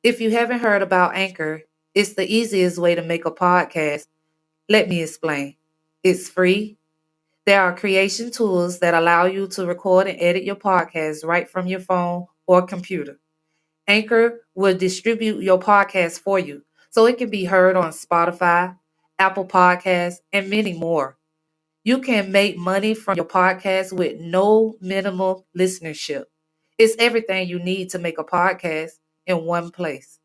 If you haven't heard about Anchor, it's the easiest way to make a podcast. Let me explain. It's free. There are creation tools that allow you to record and edit your podcast right from your phone or computer. Anchor will distribute your podcast for you so it can be heard on Spotify, Apple Podcasts, and many more. You can make money from your podcast with no minimal listenership. It's everything you need to make a podcast in one place.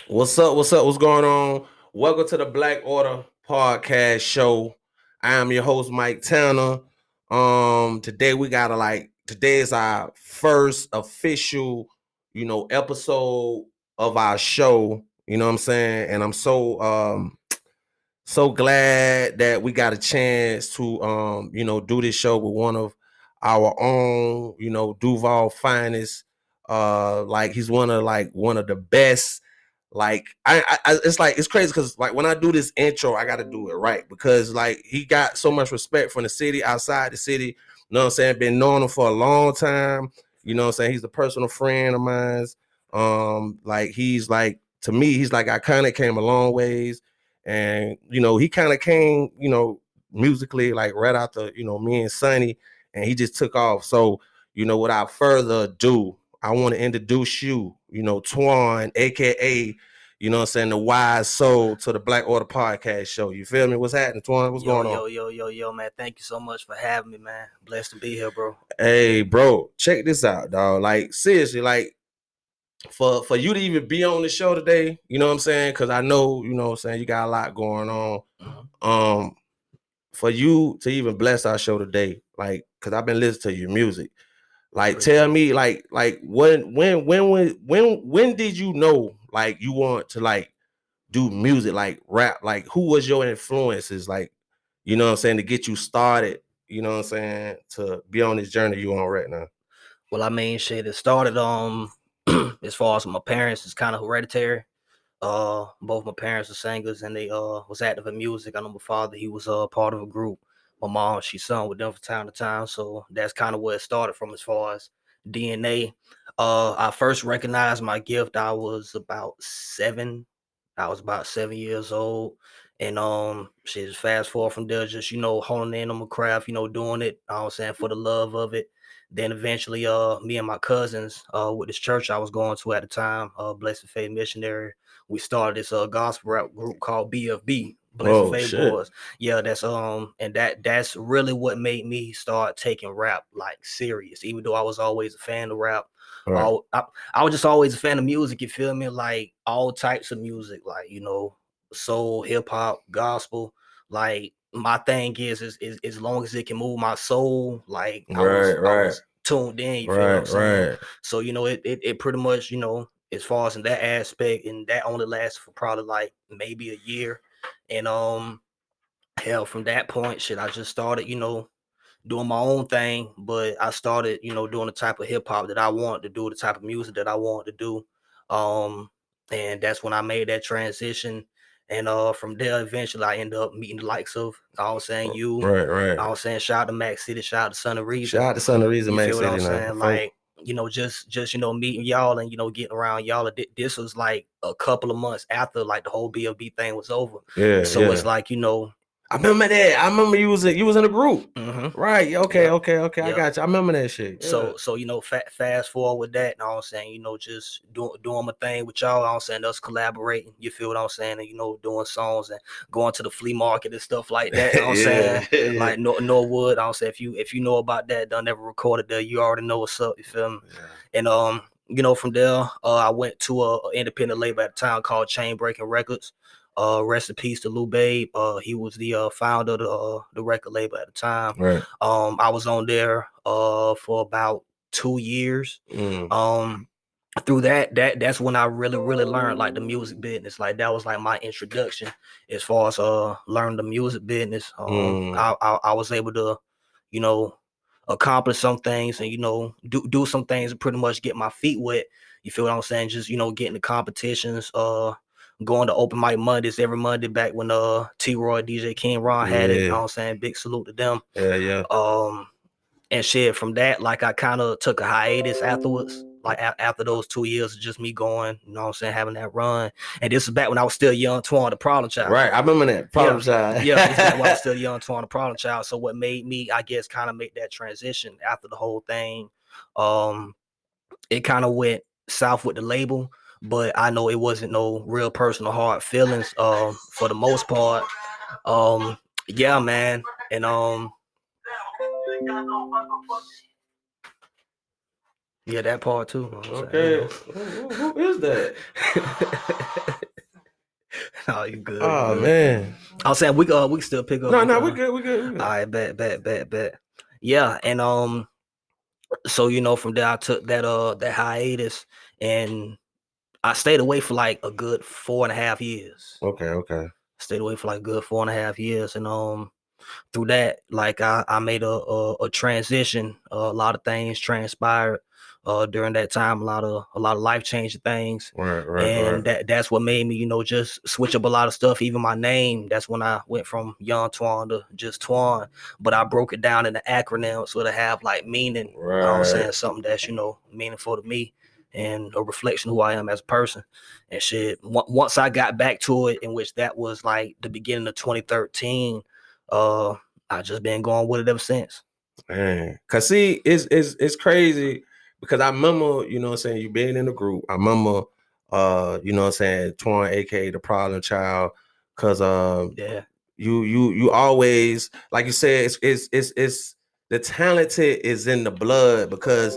What's up? What's up? What's going on? Welcome to the Black Order Podcast Show. I am your host, Mike Tana. Today we gotta today is our first official, episode of our show. You know what I'm saying? And I'm so glad that we got a chance to do this show with one of our own, Duval finest. He's one of the best. It's crazy because like when I do this intro, I got to do it right because like he got so much respect from the city, outside the city. You know what I'm saying? Been knowing him for a long time. You know what I'm saying? He's a personal friend of mine. He's like, to me, he's like I kind of came a long ways, and he kind of came musically like right after me and Sonny, and he just took off. So without further ado, I want to introduce you, T.W.A.N, aka, the wise soul to the Black Order Podcast Show. You feel me? What's happening, T.W.A.N? What's going on? Yo, man. Thank you so much for having me, man. Blessed to be here, bro. Hey, bro, check this out, dog. Like, seriously, like, for you to even be on the show today, you know what I'm saying? Because I know, you got a lot going on. Mm-hmm. For you to even bless our show today, like, because I've been listening to your music. Like, tell me, like when did you know like you want to like do music, like rap? Like, who was your influences, like, you know what I'm saying, to get you started, you know what I'm saying, to be on this journey you on right now? Well, I mean, shit, it started as far as my parents, it's kind of hereditary. Both my parents are singers and they was active in music. I know my father, he was part of a group. My mom, she sung with them from time to time. So that's kind of where it started from as far as DNA. I first recognized my gift. I was about 7 years old. And just fast forward from there, just honing in on my craft, doing it, I was saying, for the love of it. Then eventually me and my cousins with this church I was going to at the time, Blessed Faith Missionary, we started this gospel rap group called BFB, Blessed Faith Boys. Yeah, that's and that's really what made me start taking rap like serious, even though I was always a fan of rap. Right. I was just always a fan of music, you feel me? Like all types of music, like soul, hip hop, gospel. Like my thing is as long as it can move my soul, like I was tuned in, you feel what I'm saying? Right. So it pretty much, as far as in that aspect, and that only lasted for probably like maybe a year. And hell, from that point, shit, I just started, doing my own thing. But I started, doing the type of hip hop that I wanted to do, the type of music that I wanted to do. And that's when I made that transition. And from there, eventually, I ended up meeting the likes of, I was saying, you. Right. I was saying, shout out to Mac City, shout out to Sonny Reason. Shout out to Sonny Reason, Mac City. You feel what I'm saying? Like, just meeting y'all and getting around y'all. This was like a couple of months after like the whole BLB thing was over. Yeah. So it's like I remember that. I remember you was in the group. Mm-hmm. Right. Okay. Yep. Okay. Yep. I got you. I remember that shit. Yeah. So fast forward with that, and I'm saying, just doing my thing with y'all. I'm saying us collaborating. You feel what I'm saying? And doing songs and going to the flea market and stuff like that. I'm saying like Norwood. I'm saying if you know about that, done never recorded there, you already know what's up. You feel me? Yeah. And from there, I went to a independent label at the time called Chain Breaking Records. Rest in peace to Lou Babe. He was the founder of the record label at the time. Right. I was on there for about 2 years. Through that's when I really learned like the music business. Like that was like my introduction as far as learning the music business. I was able to, accomplish some things and do some things and pretty much get my feet wet. You feel what I'm saying? Just getting the competitions, going to open mic Mondays every Monday back when T-Roy, DJ King Ron had it. You know what I'm saying? Big salute to them. Yeah. And shit, from that, like I kind of took a hiatus afterwards. like after those 2 years of just me going, you know what I'm saying, having that run. And this is back when I was still young T.W.A.N, the problem child. Right, I remember that problem child. Yeah, it's back when I was still young T.W.A.N, the problem child. So what made me, I guess, kind of make that transition after the whole thing, it kind of went south with the label, but I know it wasn't no real personal hard feelings for the most part. Yeah, man. And yeah, that part too. Okay. Who is that? Oh, you good. Oh, man. I was saying we can still pick up. No, we good. All right, bet. Yeah, and so you know, from there I took that hiatus, and I stayed away for like a good 4.5 years. Okay. Stayed away for like a good 4.5 years, and through that, like I made a transition. A lot of things transpired during that time. A lot of life changing things. Right. And that's what made me, you know, just switch up a lot of stuff. Even my name. That's when I went from Young T.W.A.N to just T.W.A.N. But I broke it down into acronyms so to have like meaning. Right. You know what I'm saying? Something that's, you know, meaningful to me and a reflection of who I am as a person and shit. Once I got back to it, in which that was like the beginning of 2013. I just been going with it ever since. Man, cause see, it's crazy because I remember, you know what I'm saying, you being in the group. I remember you know what I'm saying, T.W.A.N, aka the problem child, cause yeah, you always, like you said, it's the talented is in the blood, because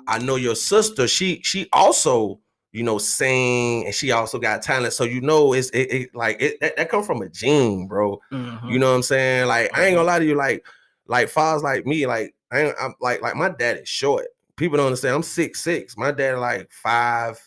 I know your sister, she also, you know, sing, and she also got talent. So you know, that come from a gene, bro. mm-hmm. You know what I'm saying? Like, I ain't gonna lie to you, like fathers like me, like I'm like my dad is short. People don't understand. I'm 6'6". My dad like 5'6",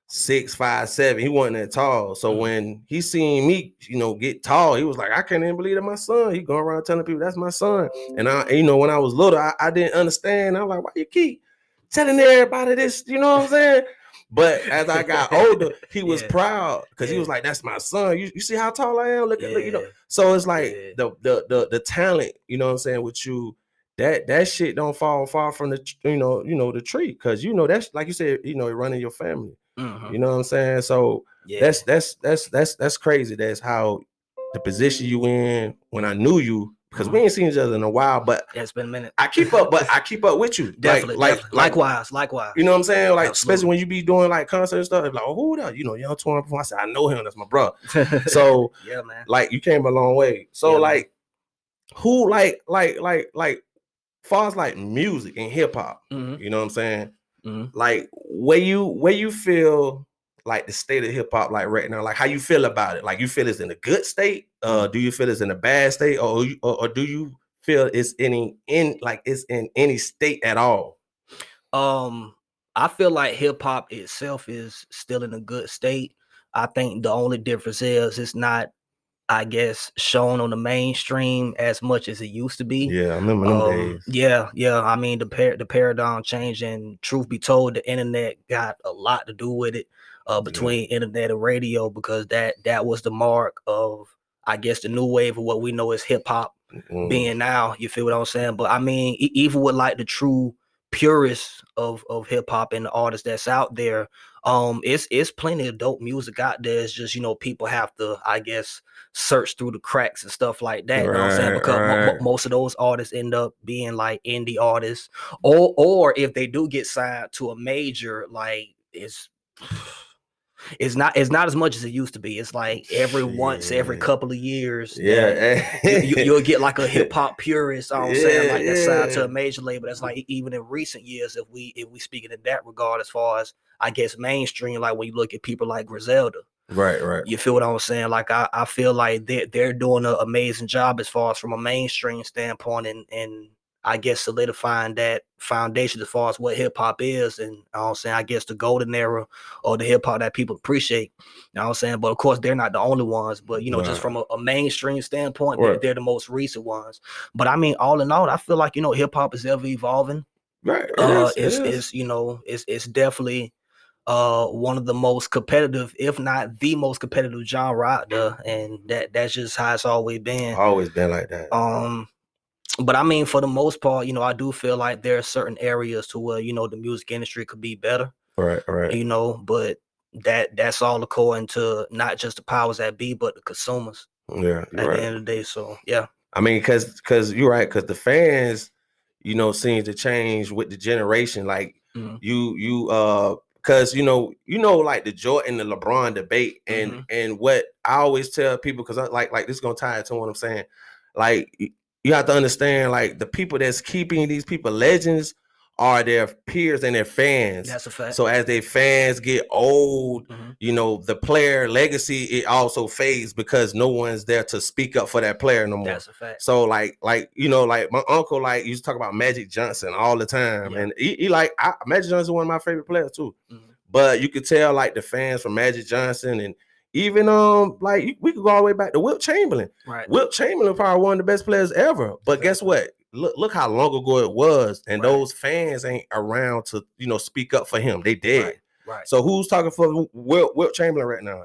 5'7". He wasn't that tall. So when he seen me, you know, get tall, he was like, I can't even believe that my son. He going around telling people that's my son. And you know, when I was little, I didn't understand. I'm like, why you keep telling everybody this? You know what I'm saying? But as I got older, he was proud, because he was like, that's my son. You see how tall I am? Look, you know. So it's like the talent, you know what I'm saying, with you, that shit don't fall far from the, you know, the tree, because you know, that's like you said, you know, it run in your family. You know what I'm saying? So that's crazy. That's how the position you in when I knew you, because we ain't seen each other in a while, but it's been a minute. I keep up with you. Definitely. Likewise. You know what I'm saying? Like, absolutely. Especially when you be doing like concert stuff, like, oh, who that? You know, Young T.W.A.N before. I said, I know him, that's my brother. So yeah, man. Like, you came a long way. So like, man. Who like far as like music and hip hop, you know what I'm saying? Like, where you feel like the state of hip hop like right now, like how you feel about it? Like, you feel it's in a good state? Do you feel it's in a bad state, or do you feel it's in any state at all? I feel like hip hop itself is still in a good state. I think the only difference is it's not, I guess, shown on the mainstream as much as it used to be. Yeah, I remember them days. Yeah. I mean, the paradigm changed, and truth be told, the internet got a lot to do with it. Between internet and radio, because that was the mark of, I guess, the new wave of what we know as hip hop being now. You feel what I'm saying? But I mean, even with like the true purists of hip hop and the artists that's out there, it's plenty of dope music out there. It's just, you know, people have to, I guess, search through the cracks and stuff like that. You know what I'm saying? Because most of those artists end up being like indie artists, or if they do get signed to a major, like it's not as much as it used to be. It's like every couple of years, you'll get like a hip hop purist. You know what I'm saying, like that's signed to a major label. That's like, even in recent years, if we speak in that regard, as far as, I guess, mainstream, like when you look at people like Griselda. Right. You feel what I'm saying? Like, I feel like they're doing an amazing job as far as from a mainstream standpoint, and I guess solidifying that foundation as far as what hip hop is. And you know what I'm saying, I guess the golden era, or the hip hop that people appreciate. You know what I'm saying? But of course, they're not the only ones. But, you know, just from a mainstream standpoint, they're the most recent ones. But I mean, all in all, I feel like, you know, hip hop is ever evolving. Right. It's you know, it's definitely one of the most competitive, if not the most competitive genre out there, and that's just how it's always been. Always been like that. But I mean, for the most part, you know, I do feel like there are certain areas to where, you know, the music industry could be better. Right, right. You know, but that's all according to not just the powers that be, but the consumers Yeah, you're at the right. end of the day. So yeah. I mean, because you're right, because the fans, you know, seem to change with the generation. Like Mhm. because you know, like the Jordan and the LeBron debate, and what I always tell people, because I like this is gonna tie into what I'm saying. Like you have to understand, like the people that's keeping these people legends are their peers and their fans. That's a fact. So as their fans get old, Mhm. you know, the player legacy, it also fades because no one's there to speak up for that player no more. That's a fact. So like you know, like my uncle like used to talk about Magic Johnson all the time, Yeah. and he like Magic Johnson is one of my favorite players too. Mhm. But you could tell like the fans from Magic Johnson, and even like we could go all the way back to Wilt Chamberlain. Right. Wilt Chamberlain probably one of the best players ever. But guess what? Look how long ago it was, and Right. those fans ain't around to, you know, speak up for him. They dead. Right. So who's talking for Wilt Chamberlain right now?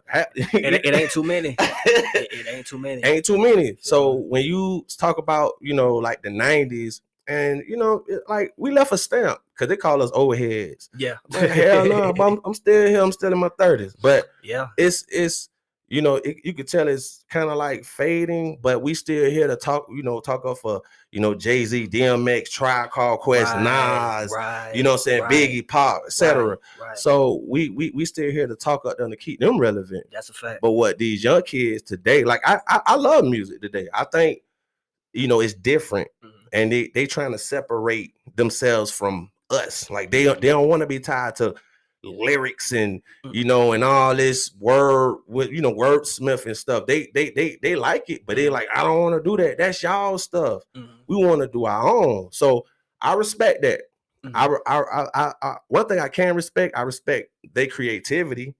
It ain't too many. It ain't too many. Ain't too many. So when you talk about, you know, like the 90s, and you know, like we left a stamp because they call us old heads. Yeah. Man, hell no, but I'm still here. I'm still in my 30s. But yeah, it's you know, you could tell it's kind of like fading, but we still here to talk, you know, talk up for, you know, Jay-Z, DMX, Tribe Called Quest, Nas, you know what I'm saying, Biggie, Pop, etc. Right. So we still here to talk up them to keep them relevant. That's a fact. But what these young kids today, like I love music today. I think, you know, it's different, and they trying to separate themselves from us. Like they don't want to be tied to lyrics and, you know, and all this word with, you know, wordsmith and stuff. They like it, but they like, I don't want to do that. That's y'all stuff. We want to do our own. So I respect that. I one thing I can respect, I respect their creativity.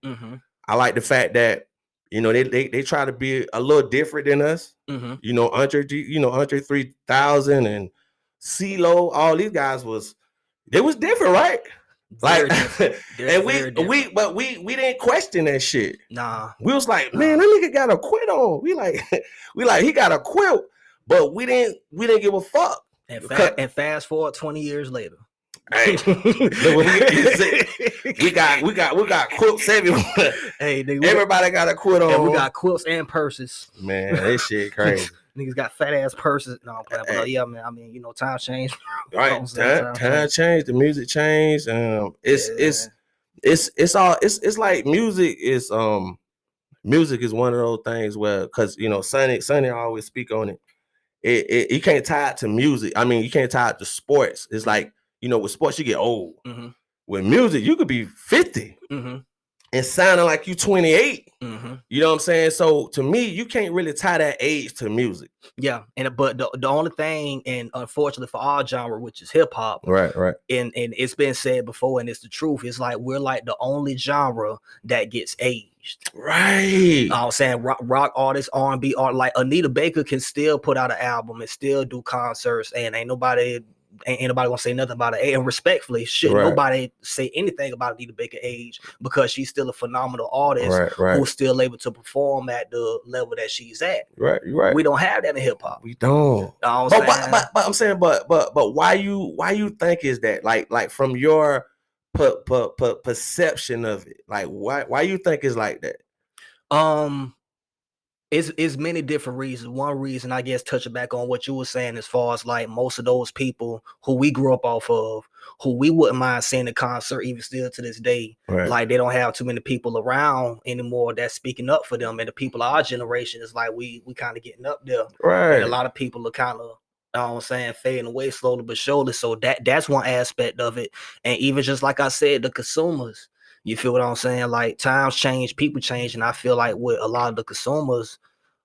I like the fact that, you know, they try to be a little different than us. You know, Andre 3000 and CeeLo, all these guys was different, right? Very Like different. and we didn't question that shit. Nah. We was like, man, that nigga got a quilt on. We like he got a quilt, but we didn't give a fuck. And fast forward 20 years later. Hey, we got quilts everywhere. Hey, nigga, everybody got a quilt on. And we got quilts and purses. Man, this shit crazy. Niggas got fat ass purses. No, but yeah, man. I mean, you know, time changed. Right, time changed. The music changed. It's like music is one of those things where, because you know, Sonny always speak on it. You can't tie it to music. I mean, you can't tie it to sports. It's like, you know, with sports you get old. With music you could be 50 and sounding like you 28. You know what I'm saying? So to me, you can't really tie that age to music. Yeah, but the only thing, and unfortunately for our genre, which is hip hop, right, and it's been said before, and it's the truth. It's like we're like the only genre that gets aged. Right. I'm saying rock artists, R&B art, like Anita Baker can still put out an album and still do concerts, and ain't nobody gonna say nothing about it. And respectfully, nobody say anything about Anita Baker age, because she's still a phenomenal artist who's still able to perform at the level that she's at. Right, you're right. We don't have that in hip hop. We don't. But I'm saying, but why you think is that? Like from your perception of it, like why you think it's like that? It's many different reasons. One reason, I guess, touching back on what you were saying, as far as like most of those people who we grew up off of, who we wouldn't mind seeing a concert, even still to this day, like they don't have too many people around anymore that's speaking up for them. And the people of our generation is like we kind of getting up there, and a lot of people are kind of, you know what I'm saying, fading away slowly but surely. So that's one aspect of it. And even just like I said, the consumers. You feel what I'm saying? Like times change, people change, and I feel like with a lot of the consumers,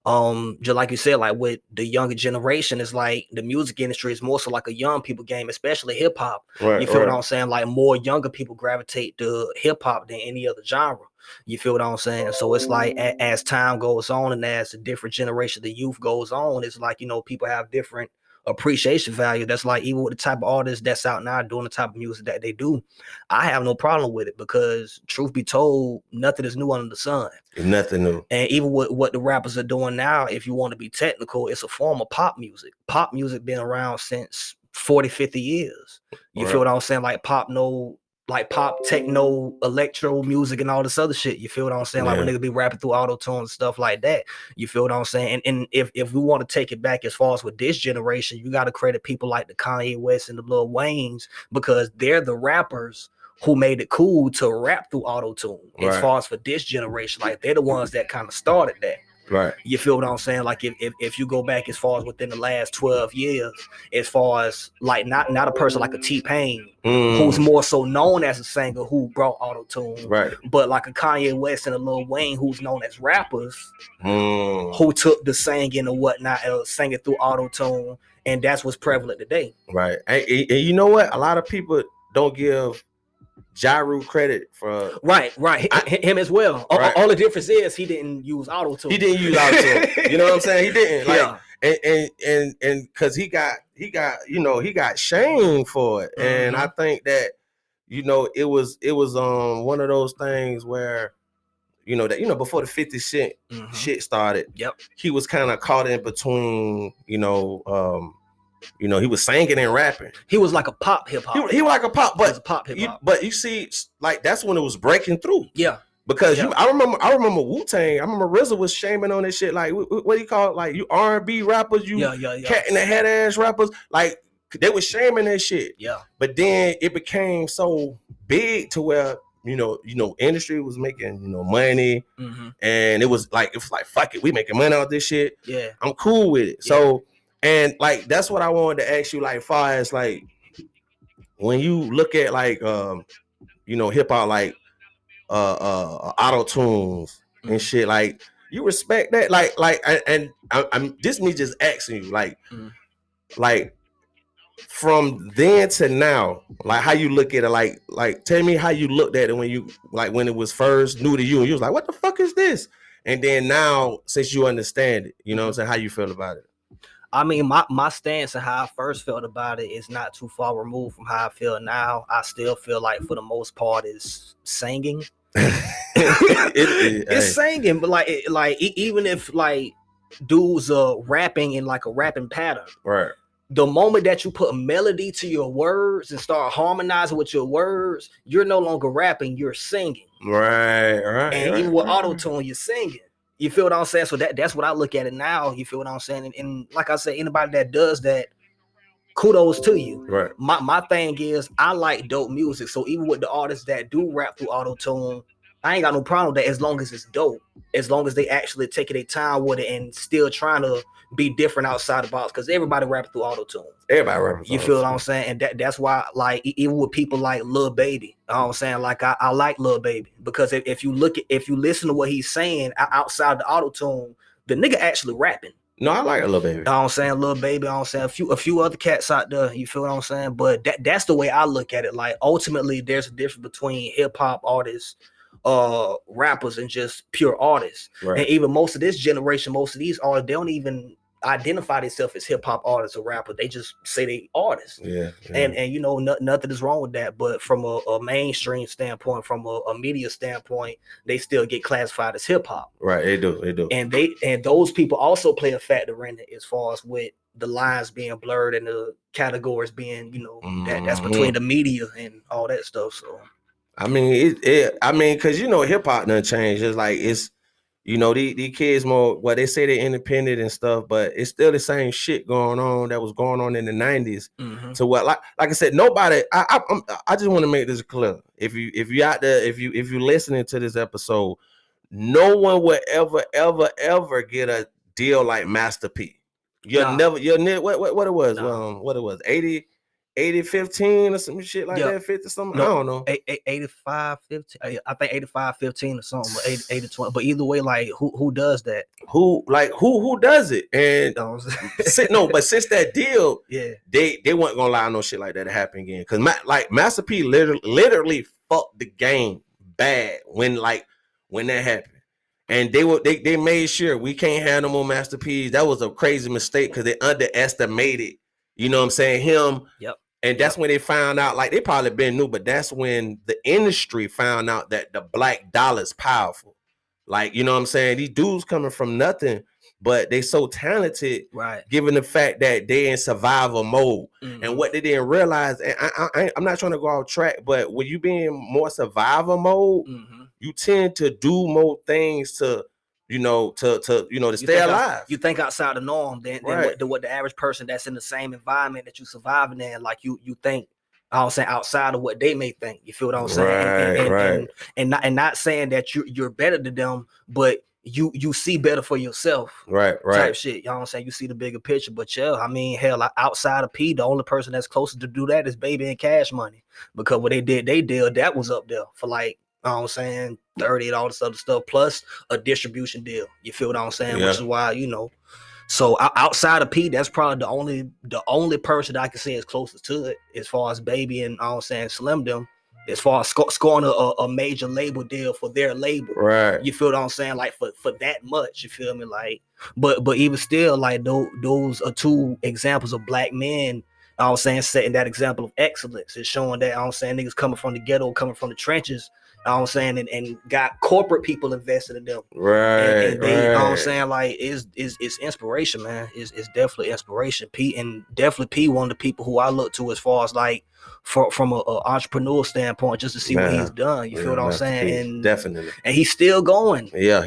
just like you said, like with the younger generation, it's like the music industry is more so like a young people game, especially hip hop. You feel what I'm saying? Like more younger people gravitate to hip hop than any other genre. You feel what I'm saying? So it's like as time goes on and as a different generation, the youth goes on, it's like, you know, people have different appreciation value. That's like even with the type of artists that's out now doing the type of music that they do, I have no problem with it because truth be told, nothing is new under the sun. Nothing new. And even what the rappers are doing now, if you want to be technical, it's a form of pop music. Pop music been around since 40, 50 years. You feel what I'm saying? Like pop techno, electro music and all this other shit. You feel what I'm saying? Like when niggas be rapping through auto-tune and stuff like that. You feel what I'm saying? And if we want to take it back as far as with this generation, you got to credit people like the Kanye West and the Lil Waynes because they're the rappers who made it cool to rap through auto-tune. As far as for this generation, like they're the ones that kind of started that. Right. You feel what I'm saying? Like if you go back as far as within the last 12 years, as far as like not a person like a T.W.A.N, who's more so known as a singer who brought auto-tune, right? But like a Kanye West and a Lil Wayne who's known as rappers, who took the singing and whatnot and sang it through auto-tune, and that's what's prevalent today. Right. And you know what? A lot of people don't give Ja Rule credit for him as well. Right. All the difference is he didn't use auto-tune. He didn't use auto-tune. You know what I'm saying? He didn't. Like, and because he got shamed for it. And I think that it was one of those things where before the 50 Cent shit started, he was kind of caught in between, he was singing and rapping. He was like a pop hip hop. He was like a pop, but pop hip hop. But you see, like that's when it was breaking through. Yeah. Because I remember Wu-Tang. I remember RZA was shaming on this shit. Like, what do you call it? Like, you R&B rappers, you cat in the head ass rappers. Like, they were shaming that shit. Yeah. But then it became so big to where industry was making money, and it was like fuck it, we making money out this shit. Yeah, I'm cool with it. Yeah. So. And like that's what I wanted to ask you, like far as like when you look at like hip hop like auto tunes and shit, like you respect that, I'm this me just asking you like from then to now, like how you look at it, like tell me how you looked at it when it was first new to you and you was like, what the fuck is this? And then now since you understand it, you know what I'm saying, how you feel about it? I mean, my stance and how I first felt about it is not too far removed from how I feel now. I still feel like for the most part it's singing. It's singing, but like even if like dudes are rapping in like a rapping pattern, right? The moment that you put a melody to your words and start harmonizing with your words, you're no longer rapping, you're singing. Right. And even with auto-tune, you're singing. You feel what I'm saying? So that's what I look at it now. You feel what I'm saying? And like I said, anybody that does that, kudos to you. Right. My thing is I like dope music. So even with the artists that do rap through auto-tune, I ain't got no problem with that as long as it's dope. As long as they actually taking their time with it and still trying to be different outside the box. Because everybody rapping through auto-tune. Everybody rapping. You feel what I'm saying? And that's why, like, even with people like Lil Baby, you know what I'm saying? Like, I like Lil Baby. Because if you listen to what he's saying outside the auto-tune, the nigga actually rapping. No, I like a Lil Baby. You know what I'm saying? Lil Baby, you know what I'm saying? A few other cats out there, you feel what I'm saying? But that's the way I look at it. Like, ultimately, there's a difference between hip-hop artists, rappers, and just pure artists. Right. And even most of this generation, most of these artists, they don't even identify themselves as hip-hop artists or rappers. They just say they artists. Yeah. And nothing is wrong with that. But from a mainstream standpoint, from a media standpoint, they still get classified as hip-hop. Right, they do. And those people also play a factor in it as far as with the lines being blurred and the categories being, that's between the media and all that stuff. So I mean, because hip hop done changed. It's like these kids more. Well, they say they're independent and stuff, but it's still the same shit going on that was going on in the 90s. So what? Like I said, nobody. I just want to make this clear. If you out there, if you listening to this episode, no one will ever get a deal like Master P. You'll never. What it was? What it was? 80-15 or some shit like that, 50 something. No, I don't know. 85-15. I think 85-15 or something, but 80-20. But either way, like who does that? Who does it? And but since that deal, they weren't gonna allow no shit like that to happen again. Cause Master P literally fucked the game bad when that happened. And they made sure we can't have no more Master P's. That was a crazy mistake because they underestimated You know what I'm saying? Him. Yep. And that's when they found out, like, they probably been new, but that's when the industry found out that the black dollar is powerful. Like, you know what I'm saying? These dudes coming from nothing, but they so talented, right? Given the fact that they in survival mode. And what they didn't realize, and I'm not trying to go off track, but when you be in more survival mode, you tend to do more things to stay alive. You think outside the norm than what the average person that's in the same environment that you surviving in, like you think, I'm saying, outside of what they may think. You feel what I'm saying? And not saying that you're better than them, but you see better for yourself. Right. Type shit. You know what I'm saying? You see the bigger picture. But yeah, I mean, hell, like, outside of P, the only person that's closest to do that is Baby and Cash Money. Because what they did, that was up there for like, you know what I'm saying, 30 and all this other stuff, plus a distribution deal. You feel what I'm saying? Yeah. Which is why, so outside of P, that's probably the only person that I can say is closest to it as far as Baby and, I'm saying, Slim them, as far as scoring a major label deal for their label. Right. You feel what I'm saying? Like for that much, you feel me? Like, but even still, like those are two examples of black men, I'm saying, setting that example of excellence. It's showing that, I'm saying, niggas coming from the ghetto, coming from the trenches, I'm saying, and got corporate people invested in them. Right. And they, I'm saying, like, it's inspiration, man. It's definitely inspiration. P, and definitely P, one of the people who I look to as far as like from a entrepreneurial standpoint, just to see what he's done. You feel what I'm saying? And definitely. And he's still going. Yeah.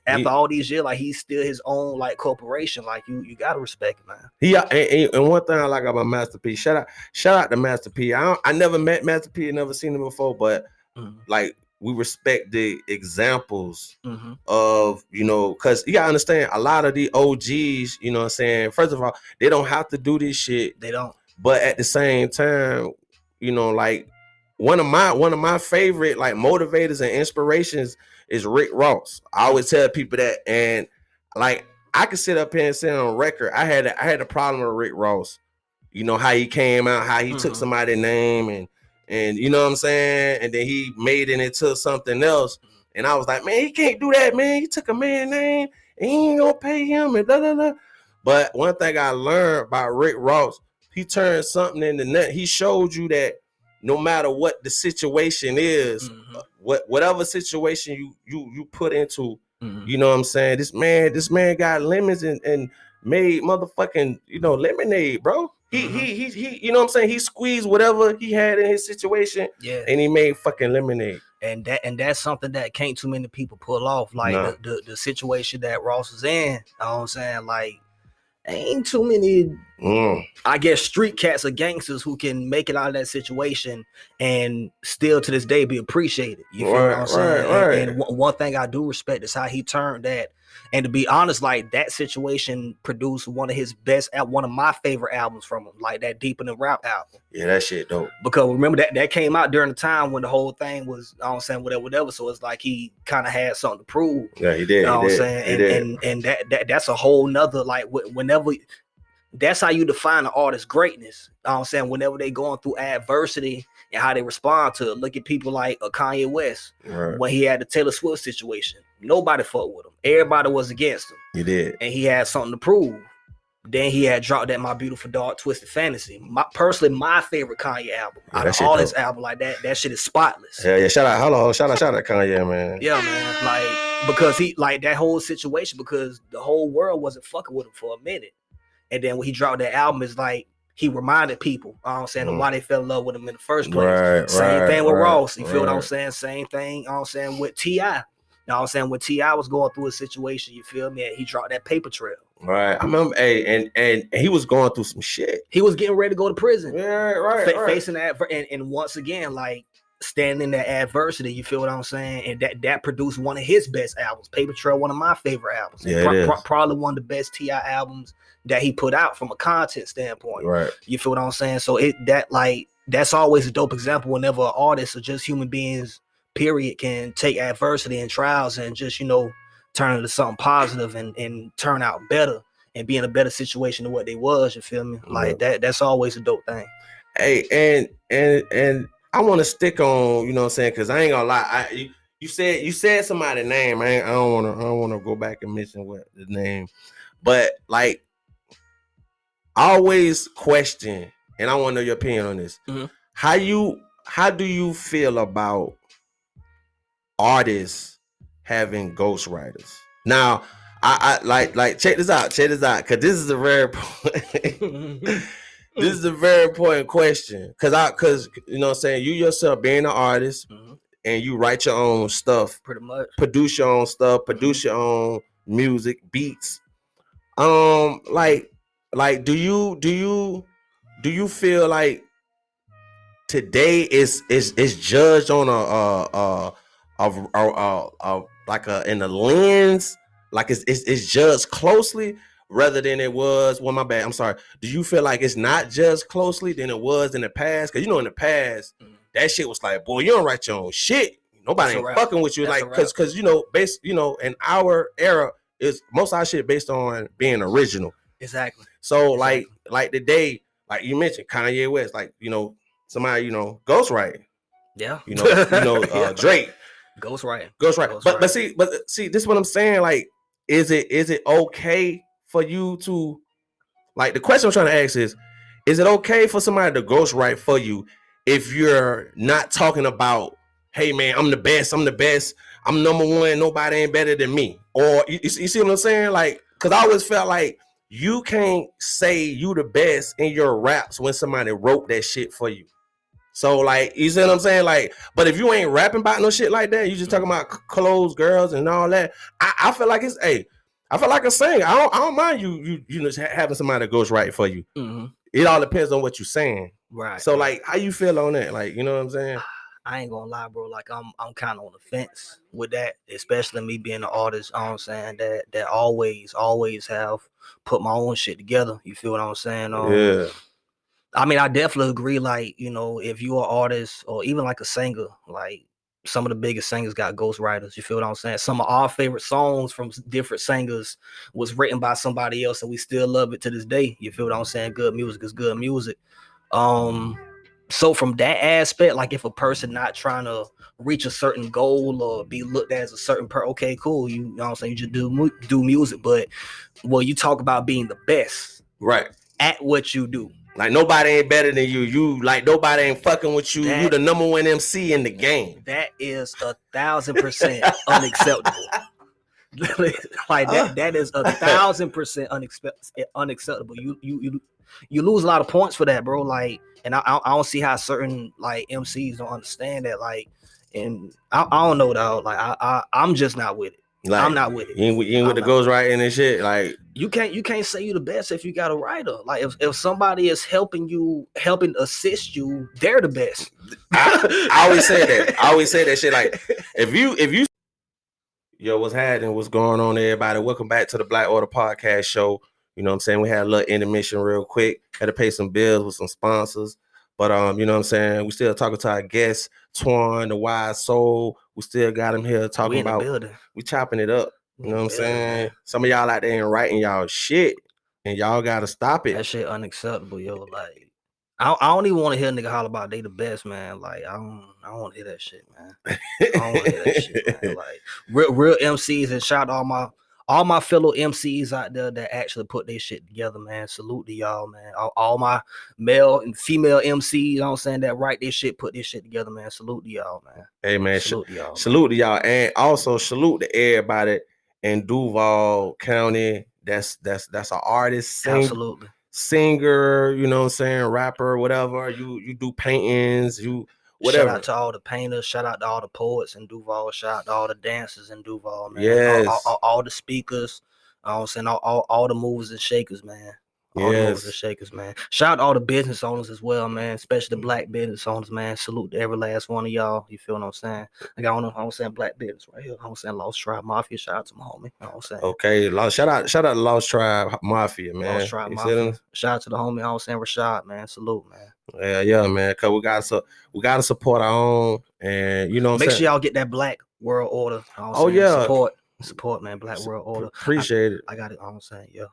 After all these years, like, he's still his own like corporation. Like, you gotta respect it, man. And one thing I like about Master P, shout out to Master P. I never met Master P, never seen him before, but like, we respect the examples of, because you gotta understand, a lot of the OGs, you know what I'm saying, first of all, they don't have to do this shit. They don't. But at the same time, like, one of my favorite like motivators and inspirations is Rick Ross. I always tell people that, and like, I could sit up here and say on record, I had a problem with Rick Ross. You know how he came out, how he took somebody's name and you know what I'm saying, and then he made it into something else. And I was like, man, he can't do that, man. He took a man's name and he ain't gonna pay him and blah blah blah. But one thing I learned about Rick Ross, he turned something in the net. He showed you that no matter what the situation is, whatever situation you put into, you know what I'm saying, this man got lemons and made motherfucking lemonade, bro. He you know what I'm saying, he squeezed whatever he had in his situation, and he made fucking lemonade. And that's something that can't too many people pull off. Like, the situation that Ross was in, you know what I'm saying, like, ain't too many, I guess, street cats or gangsters who can make it out of that situation and still to this day be appreciated. You feel what I'm saying? And one thing I do respect is how he turned that. And to be honest, like, that situation produced one of my favorite albums from him, like that Deep in the Rap album. Yeah, that shit dope. Because remember that came out during the time when the whole thing was, I don't saying, whatever. So it's like he kind of had something to prove. Yeah, he did. You know what I'm saying? And that's a whole nother, like, whenever, that's how you define an artist's greatness. You know what I'm saying? Whenever they going through adversity and how they respond to it. Look at people like Kanye West, when he had the Taylor Swift situation. Nobody fucked with him. Everybody was against him. He did. And he had something to prove. Then he had dropped that My Beautiful Dark Twisted Fantasy. Personally, my favorite Kanye album. Out of all his albums, like that shit is spotless. Yeah. Shout out Kanye, man. Yeah, man. Like, because he, like, that whole situation, because the whole world wasn't fucking with him for a minute. And then when he dropped that album, it's like he reminded people, I'm saying, why they fell in love with him in the first place. Same thing with Ross. You feel what I'm saying? Same thing, I'm saying, with T.I. You know what I'm saying? When T.I. was going through a situation, you feel me? And he dropped that Paper Trail. Right. I remember, and he was going through some shit. He was getting ready to go to prison. Yeah, Facing that, and once again, like, standing in that adversity, you feel what I'm saying? And that produced one of his best albums. Paper Trail, one of my favorite albums. Yeah, probably one of the best T.I. albums that he put out from a content standpoint. Right. You feel what I'm saying? So that's always a dope example whenever an artist or just human beings, period, can take adversity and trials and just, turn into something positive and turn out better and be in a better situation than what they was. You feel me? Like, that's always a dope thing. Hey, and I want to stick on, you know what I'm saying, because I ain't gonna lie. You said somebody's name. I don't want to go back and mention what the name, but like, always question, and I want to know your opinion on this. Mm-hmm. How do you feel about artists having ghostwriters? Now, I like check this out, because this is a very this is a very important question. Cause you know what I'm saying, you yourself being an artist, mm-hmm. and you write your own stuff, pretty much. Produce your own stuff, produce mm-hmm. your own music, beats. Like do you feel like today is judged on a like in a lens, like it's judged closely rather than it was? Well, my bad, I'm sorry. Do you feel like it's not judged closely than it was in the past? Because in the past, that shit was like, boy, you don't write your own shit. Nobody ain't fucking with you. That's like, because in our era, is most of our shit based on being original. Exactly. So like today, like you mentioned, Kanye West, like somebody ghostwriting. Yeah. Yeah. Drake. Ghostwriting. But see, this is what I'm saying. Like, is it okay for you to, like, the question I'm trying to ask is it okay for somebody to ghostwrite for you if you're not talking about, hey man, I'm the best, I'm number one, nobody ain't better than me? Or you see what I'm saying? Like, because I always felt like you can't say you the best in your raps when somebody wrote that shit for you. So, like, you see what I'm saying? Like, but if you ain't rapping about no shit like that, you just talking about clothes, girls, and all that, I feel like I feel like a singer. I don't mind you having somebody that goes right for you. Mm-hmm. It all depends on what you're saying. Right. So, like, how you feel on that? Like, you know what I'm saying? I ain't gonna lie, bro. Like, I'm kind of on the fence with that, especially me being an artist. You know what I'm saying, that always have put my own shit together. You feel what I'm saying? Yeah. I mean, I definitely agree. Like, if you're an artist or even like a singer, like some of the biggest singers got ghostwriters. You feel what I'm saying? Some of our favorite songs from different singers was written by somebody else, and we still love it to this day. You feel what I'm saying? Good music is good music. So from that aspect, like if a person not trying to reach a certain goal or be looked at as a certain okay, cool. You know what I'm saying? You just do music, but you talk about being the best, right, at what you do. Like, nobody ain't better than you. You, like, nobody ain't fucking with you. You the number one MC in the game. That is 1,000% unacceptable. Like that is 1,000% unacceptable. You lose a lot of points for that, bro. Like, and I don't see how certain like MCs don't understand that. Like, and I don't know, dog. Like, I'm just not with it. Like, I'm not with it. You ain't with the ghostwriting and shit. Like, you can't say you the best if you got a writer. Like, if somebody is helping assist you, they're the best. I always say that shit. Like, if you yo, what's happening? What's going on, everybody? Welcome back to the Black Order Podcast Show. You know what I'm saying? We had a little intermission real quick. Had to pay some bills with some sponsors. But you know what I'm saying? We still talking to our guest, T.W.A.N, the Wise Soul. We still got him here talking about. We chopping it up. You know what I'm saying? Man. Some of y'all out there ain't writing y'all shit, and y'all gotta stop it. That shit unacceptable, yo. Like, I don't even want to hear a nigga holler about they the best, man. Like, I don't want to hear that shit, man. I don't want to hear that shit, man. Like, real MCs, and shout out all my fellow MCs out there that actually put their shit together, man. Salute to y'all, man. All my male and female MCs, you know what I'm saying, that write this shit, put this shit together, man. Salute to y'all, man. Hey, man. Salute to y'all. Salute to y'all. And also salute to everybody in Duval County. That's an artist. Absolutely. Singer, you know what I'm saying, rapper, whatever. You do paintings, whatever. Shout out to all the painters, shout out to all the poets in Duval, shout out to all the dancers in Duval, man. Yes. All the speakers, I'm saying all the movers and shakers, man. All the movers and shakers, man. Shout out to all the business owners as well, man. Especially the black business owners, man. Salute to every last one of y'all. You feel what I'm saying? Like, I don't know how I'm saying black business right here. I'm saying Lost Tribe Mafia. Shout out to my homie. You know what I'm saying? Okay, shout out to Lost Tribe Mafia, man. Lost Tribe Mafia. Shout out to the homie. You know what I'm saying? Rashad, man. Salute, man. Yeah, man. Cause we gotta support our own, and you know what I'm saying? Make sure y'all get that Black World Order. You know oh yeah. Support, man. Black World Order. Appreciate it. I got it. I'm saying, yeah.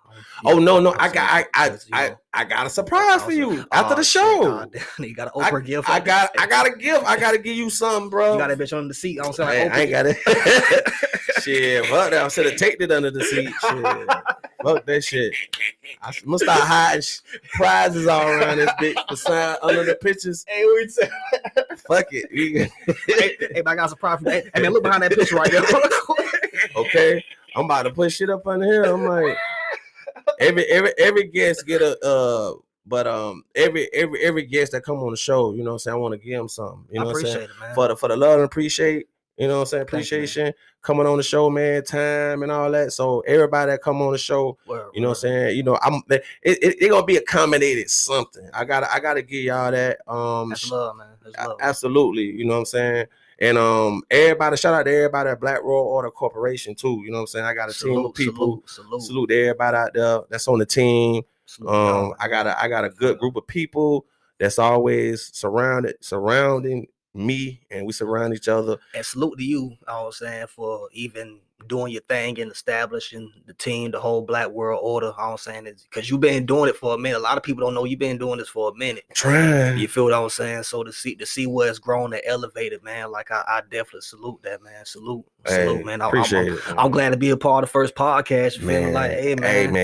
Oh no, I got a surprise for you after the show. You got an Oprah gift. I got a gift. I gotta give you something, bro. You got that bitch under the seat. I'm saying, like, I ain't got it. Shit, fuck that. I should have taken it under the seat. Shit. Fuck that shit. I'm gonna start hiding prizes all around this bitch beside under the pictures. Hey, we Fuck it. hey, I got some pride from that. Hey, man, look behind that picture right there. Okay, I'm about to put shit up under here. I'm like, every guest get a but every guest that come on the show, you know what I'm saying, I want to give them something. You know what I'm saying? It, man. For the love and appreciate, you know what I'm saying, appreciation, coming on the show, man, time and all that. So everybody that come on the show, you know what I'm saying, you know, it gonna be accommodated something. I gotta give y'all that. That's love, man. That's love. Absolutely, you know what I'm saying. And everybody, shout out to everybody at Black Royal Order Corporation too. You know what I'm saying? I got a team of people. Salute to everybody out there that's on the team. I got a good group of people that's always surrounding me, and we surround each other. And salute to you, I was saying, for even doing your thing and establishing the team, the whole Black World Order. I was saying, because you've been doing it for a minute. A lot of people don't know you've been doing this for a minute. Trying. You feel what I was saying? So to see where it's grown and elevated, man, like I definitely salute that, man. Salute, man. Appreciate it. I'm glad to be a part of the first podcast. You feeling like, hey, man.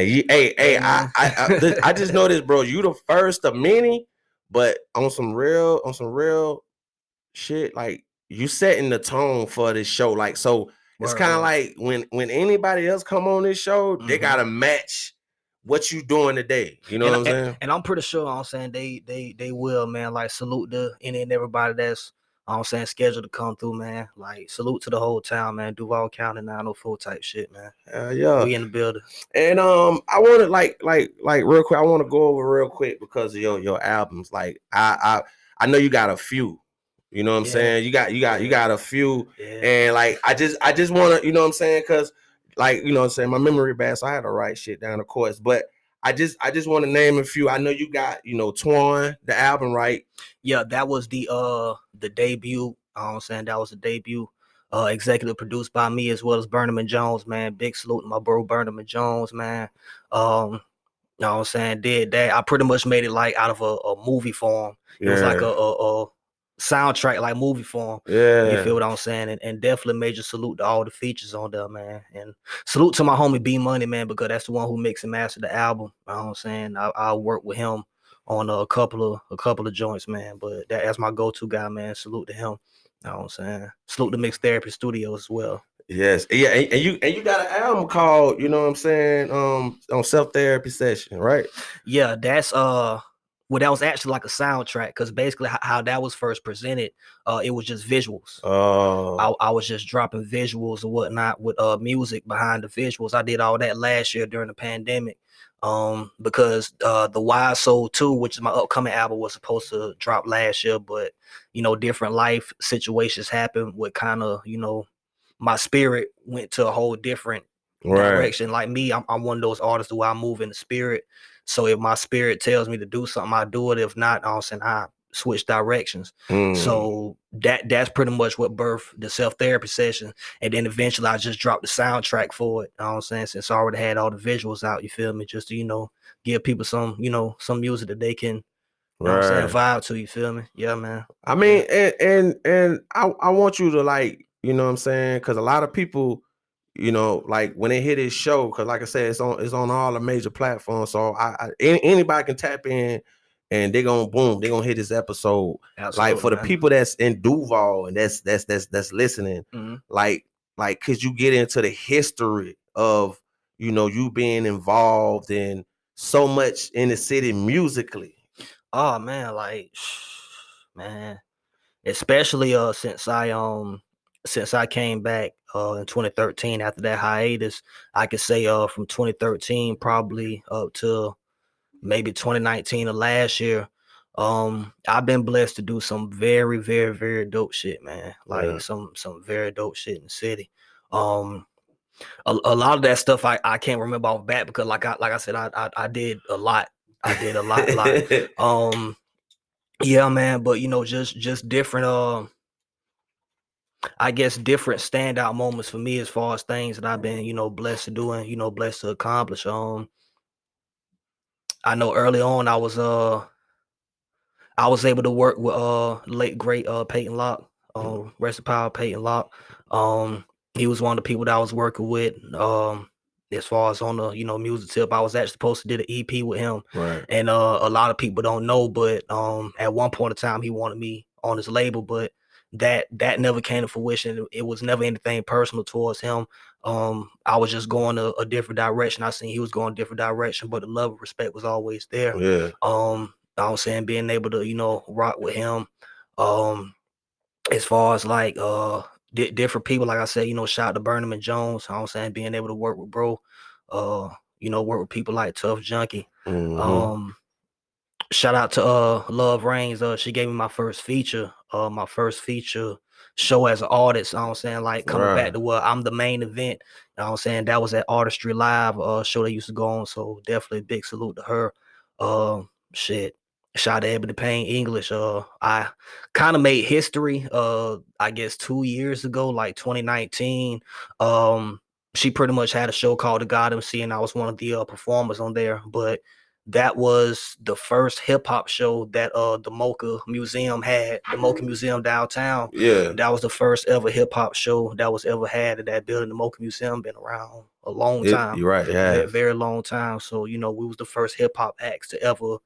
I just know this, bro. You the first of many, but on some real shit, like you setting the tone for this show. Like, so it's kind of like when anybody else come on this show, they gotta match what you doing today. You know what I'm saying? And I'm pretty sure I'm saying they will, man. Like, salute to any and everybody that's I'm saying scheduled to come through, man. Like, salute to the whole town, man. Duval County 904 type shit, man. Yeah, we in the building. And I want to like real quick. I want to go over real quick because of your albums. Like I know you got a few. You know what I'm saying? You got a few, and like I just want to, you know what I'm saying? Because like, you know what I'm saying, my memory bad, so I had to write shit down, of course. But I just want to name a few. I know you got, you know, T.W.A.N, the album, right? Yeah, that was the debut. I'm saying that was the debut. Executive produced by me as well as Burnham Jones, man. Big salute to my bro Burnham Jones, man. You know what I'm saying? Did that. I pretty much made it like out of a movie form. It was like a soundtrack, like movie form. You feel what I'm saying? And definitely major salute to all the features on there, man. And salute to my homie B Money, man, because that's the one who mixed and mastered the album. You know what I'm saying? I work with him on a couple of joints, man. But that's my go-to guy, man. Salute to him. You know what I'm saying? Salute to Mixed Therapy Studios as well. Yes, yeah, and you got an album called, you know what I'm saying, on Self Therapy Session, right? Yeah, that's well, that was actually like a soundtrack, because basically how that was first presented, it was just visuals. I was just dropping visuals and whatnot with music behind the visuals. I did all that last year during the pandemic, because the Wise Soul 2, which is my upcoming album, was supposed to drop last year, but you know, different life situations happened with kind of, you know, my spirit went to a whole different direction. Like me, I'm one of those artists who I move in the spirit. So if my spirit tells me to do something, I do it. If not, all of a sudden I switch directions. So that's pretty much what birthed the self-therapy session. And then eventually I just dropped the soundtrack for it. You know what I'm saying? Since I already had all the visuals out, you feel me? Just to, you know, give people some, you know, some music that they can, you know what I'm saying, vibe to, you feel me? Yeah, man. I mean, and I want you to, like, you know what I'm saying? Because a lot of people, you know, like when they hear this show, because like I said, it's on all the major platforms. So anybody can tap in and they're gonna hit this episode. Absolutely, like for the people that's in Duval and that's listening, like could you get into the history of, you know, you being involved in so much in the city musically? Oh man, like man, especially since I came back in 2013 after that hiatus, I could say from 2013 probably up to maybe 2019 or last year, I've been blessed to do some very, very, very dope shit, man. Like some very dope shit in the city. A lot of that stuff I can't remember off bat, because like I said, I did a lot. I did a lot. Yeah, man, but you know, just different I guess different standout moments for me as far as things that I've been, you know, blessed to do and, you know, blessed to accomplish. I know early on I was able to work with late great Peyton Locke, rest in power Peyton Locke. He was one of the people that I was working with. as far as on the music tip. I was actually supposed to do an EP with him, Right. and a lot of people don't know, but at one point in time he wanted me on his label, but that never came to fruition. It was never anything personal towards him. I was just going a different direction. I seen he was going a different direction, but the love and respect was always there. Yeah. I was saying being able to rock with him. As far as like different people, like I said, shout out to Burnham and Jones. I'm saying being able to work with bro, work with people like Tough Junkie. Shout out to Love Reigns. She gave me my first feature show as an artist. I'm saying, like, coming back to where I'm the main event. I'm saying that was at Artistry Live show they used to go on. So definitely a big salute to her. Shit. Shout out to Ebony Payne English. I kind of made history I guess 2 years ago, like 2019. She pretty much had a show called The God MC, and I was one of the performers on there. But that was the first hip hop show that the Mocha Museum had, the Mocha Museum downtown. Yeah. That was the first ever hip hop show that was ever had at that building. The Mocha Museum been around a long time. You're right. Yeah. Very, very long time. So, we was the first hip hop acts to ever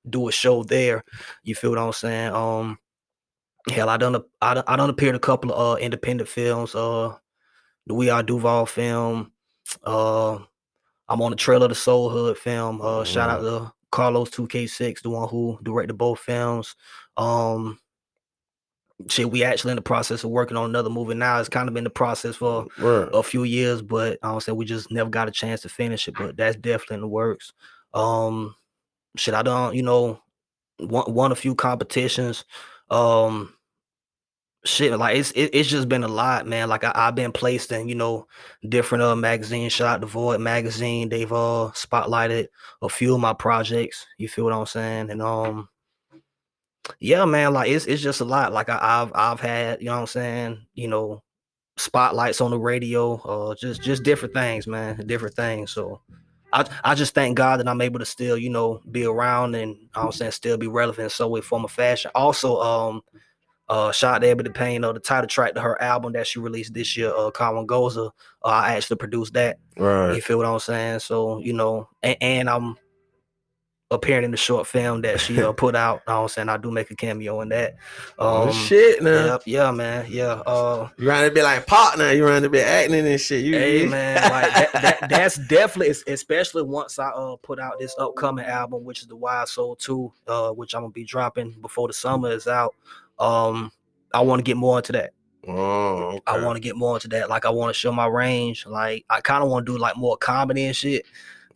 do a show there. You feel what I'm saying? Hell, I done appeared a couple of independent films. The We Are Duval film. I'm on the Trail of the Soul Hood film. Shout out to Carlos 2K6, the one who directed both films. We actually in the process of working on another movie now. It's kind of been the process for a few years, but I don't say we just never got a chance to finish it. But that's definitely in the works. I done won a few competitions. Like it's just been a lot, man. Like I've been placed in different magazines. Shout out to Void magazine. They've spotlighted a few of my projects. You feel what I'm saying? And yeah, man, like it's just a lot. Like I've had, what I'm saying, spotlights on the radio, just different things, man, different things. So I just thank God that I'm able to still, be around and I'm saying still be relevant in some way, form, or fashion. Also, shout out to Ebony Payne, the title track to her album that she released this year, Common Goza. I actually produced that. Right. You feel what I'm saying? So, and I'm appearing in the short film that she put out. I'm saying I do make a cameo in that. Shit now. Yeah, man. Yeah. You around to be like partner, you around to be acting and shit. Man, like that's definitely, especially once I put out this upcoming album, which is The Wild Soul 2, which I'm gonna be dropping before the summer is out. I want to get more into that. Oh, okay. I want to get more into that. Like I want to show my range. Like I kind of want to do like more comedy and shit.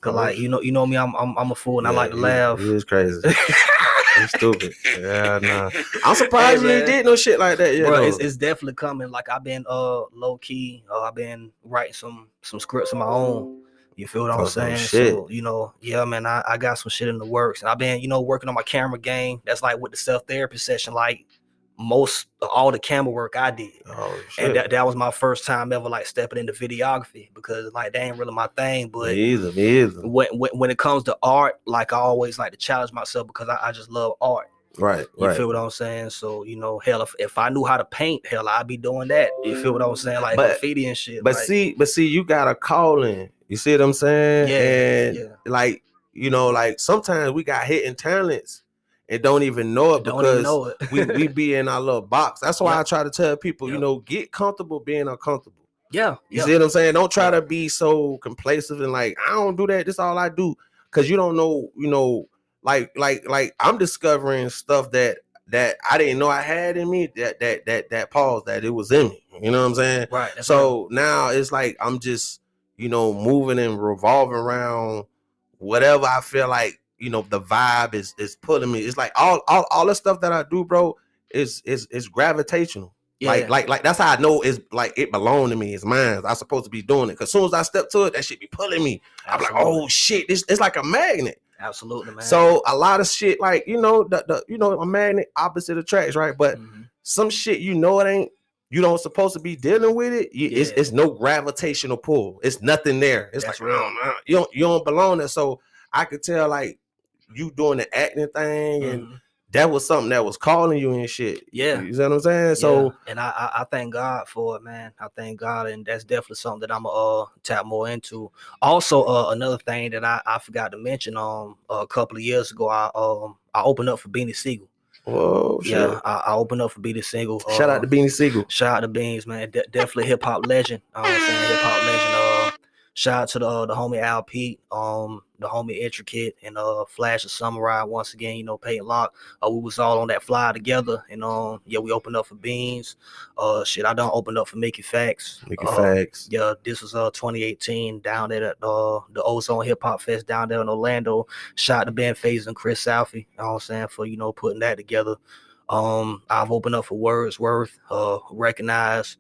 Cause like you know me, I'm a fool and I like to laugh. It is crazy. It's stupid. Yeah, nah. I'm surprised you did no shit like that. Bro, it's definitely coming. Like I've been low key. I've been writing some scripts of my own. You feel what I'm saying? Shit. So, yeah, man, I got some shit in the works. And I've been, working on my camera game. That's like with the self-therapy session, like all the camera work I did. Oh, shit. And that was my first time ever like stepping into videography because like that ain't really my thing. But me either. When it comes to art, like I always like to challenge myself because I just love art. Right. You feel what I'm saying? So, hell, if I knew how to paint, hell, I'd be doing that. You feel what I'm saying? Like graffiti and shit. But see, you got a calling. You see what I'm saying? Yeah. And like, like sometimes we got hidden talents and don't even know it because we be in our little box. That's why I try to tell people, get comfortable being uncomfortable. Yeah. You see what I'm saying? Don't try to be so complacent and like, I don't do that. This is all I do. Cause you don't know, like I'm discovering stuff that I didn't know I had in me that pause that it was in me. You know what I'm saying? Right. So now it's like I'm just, moving and revolving around whatever I feel like, the vibe is pulling me. It's like all the stuff that I do, bro, is gravitational. Yeah. Like that's how I know it's like it belonged to me. It's mine. I'm supposed to be doing it. Cause as soon as I step to it, that shit be pulling me. Absolutely. I'm like, oh shit, it's like a magnet. Absolutely, man. So a lot of shit, like a magnet opposite attracts, right? But some shit, it ain't. You don't supposed to be dealing with it. It's no gravitational pull. It's nothing there. It's that's like real. You don't belong there. So I could tell like you doing the acting thing and that was something that was calling you and shit. Yeah. You see what I'm saying? So, and I thank God for it, man. I thank God, and that's definitely something that I'm tap more into. Also, another thing that I forgot to mention, a couple of years ago, I opened up for Beanie Siegel. whoa, shit. Yeah, I opened up for Beanie Siegel. Shout out to Beanie Siegel. Shout out to Beans, man. Definitely hip hop legend. I'm saying hip hop legend. Shout out to the homie Al Pete, the homie Intricate, and Flash of Samurai. Once again, you know, Peyton Lock. We was all on that fly together, and yeah, we opened up for Beans. Shit, I done opened up for Mickey Facts. Facts. Yeah, this was 2018 down there at the Ozone Hip Hop Fest down there in Orlando. Shout out to Ben FaZe and Chris Salfie. You know what I'm saying, for, you know, putting that together. I've opened up for Wordsworth, Recognize.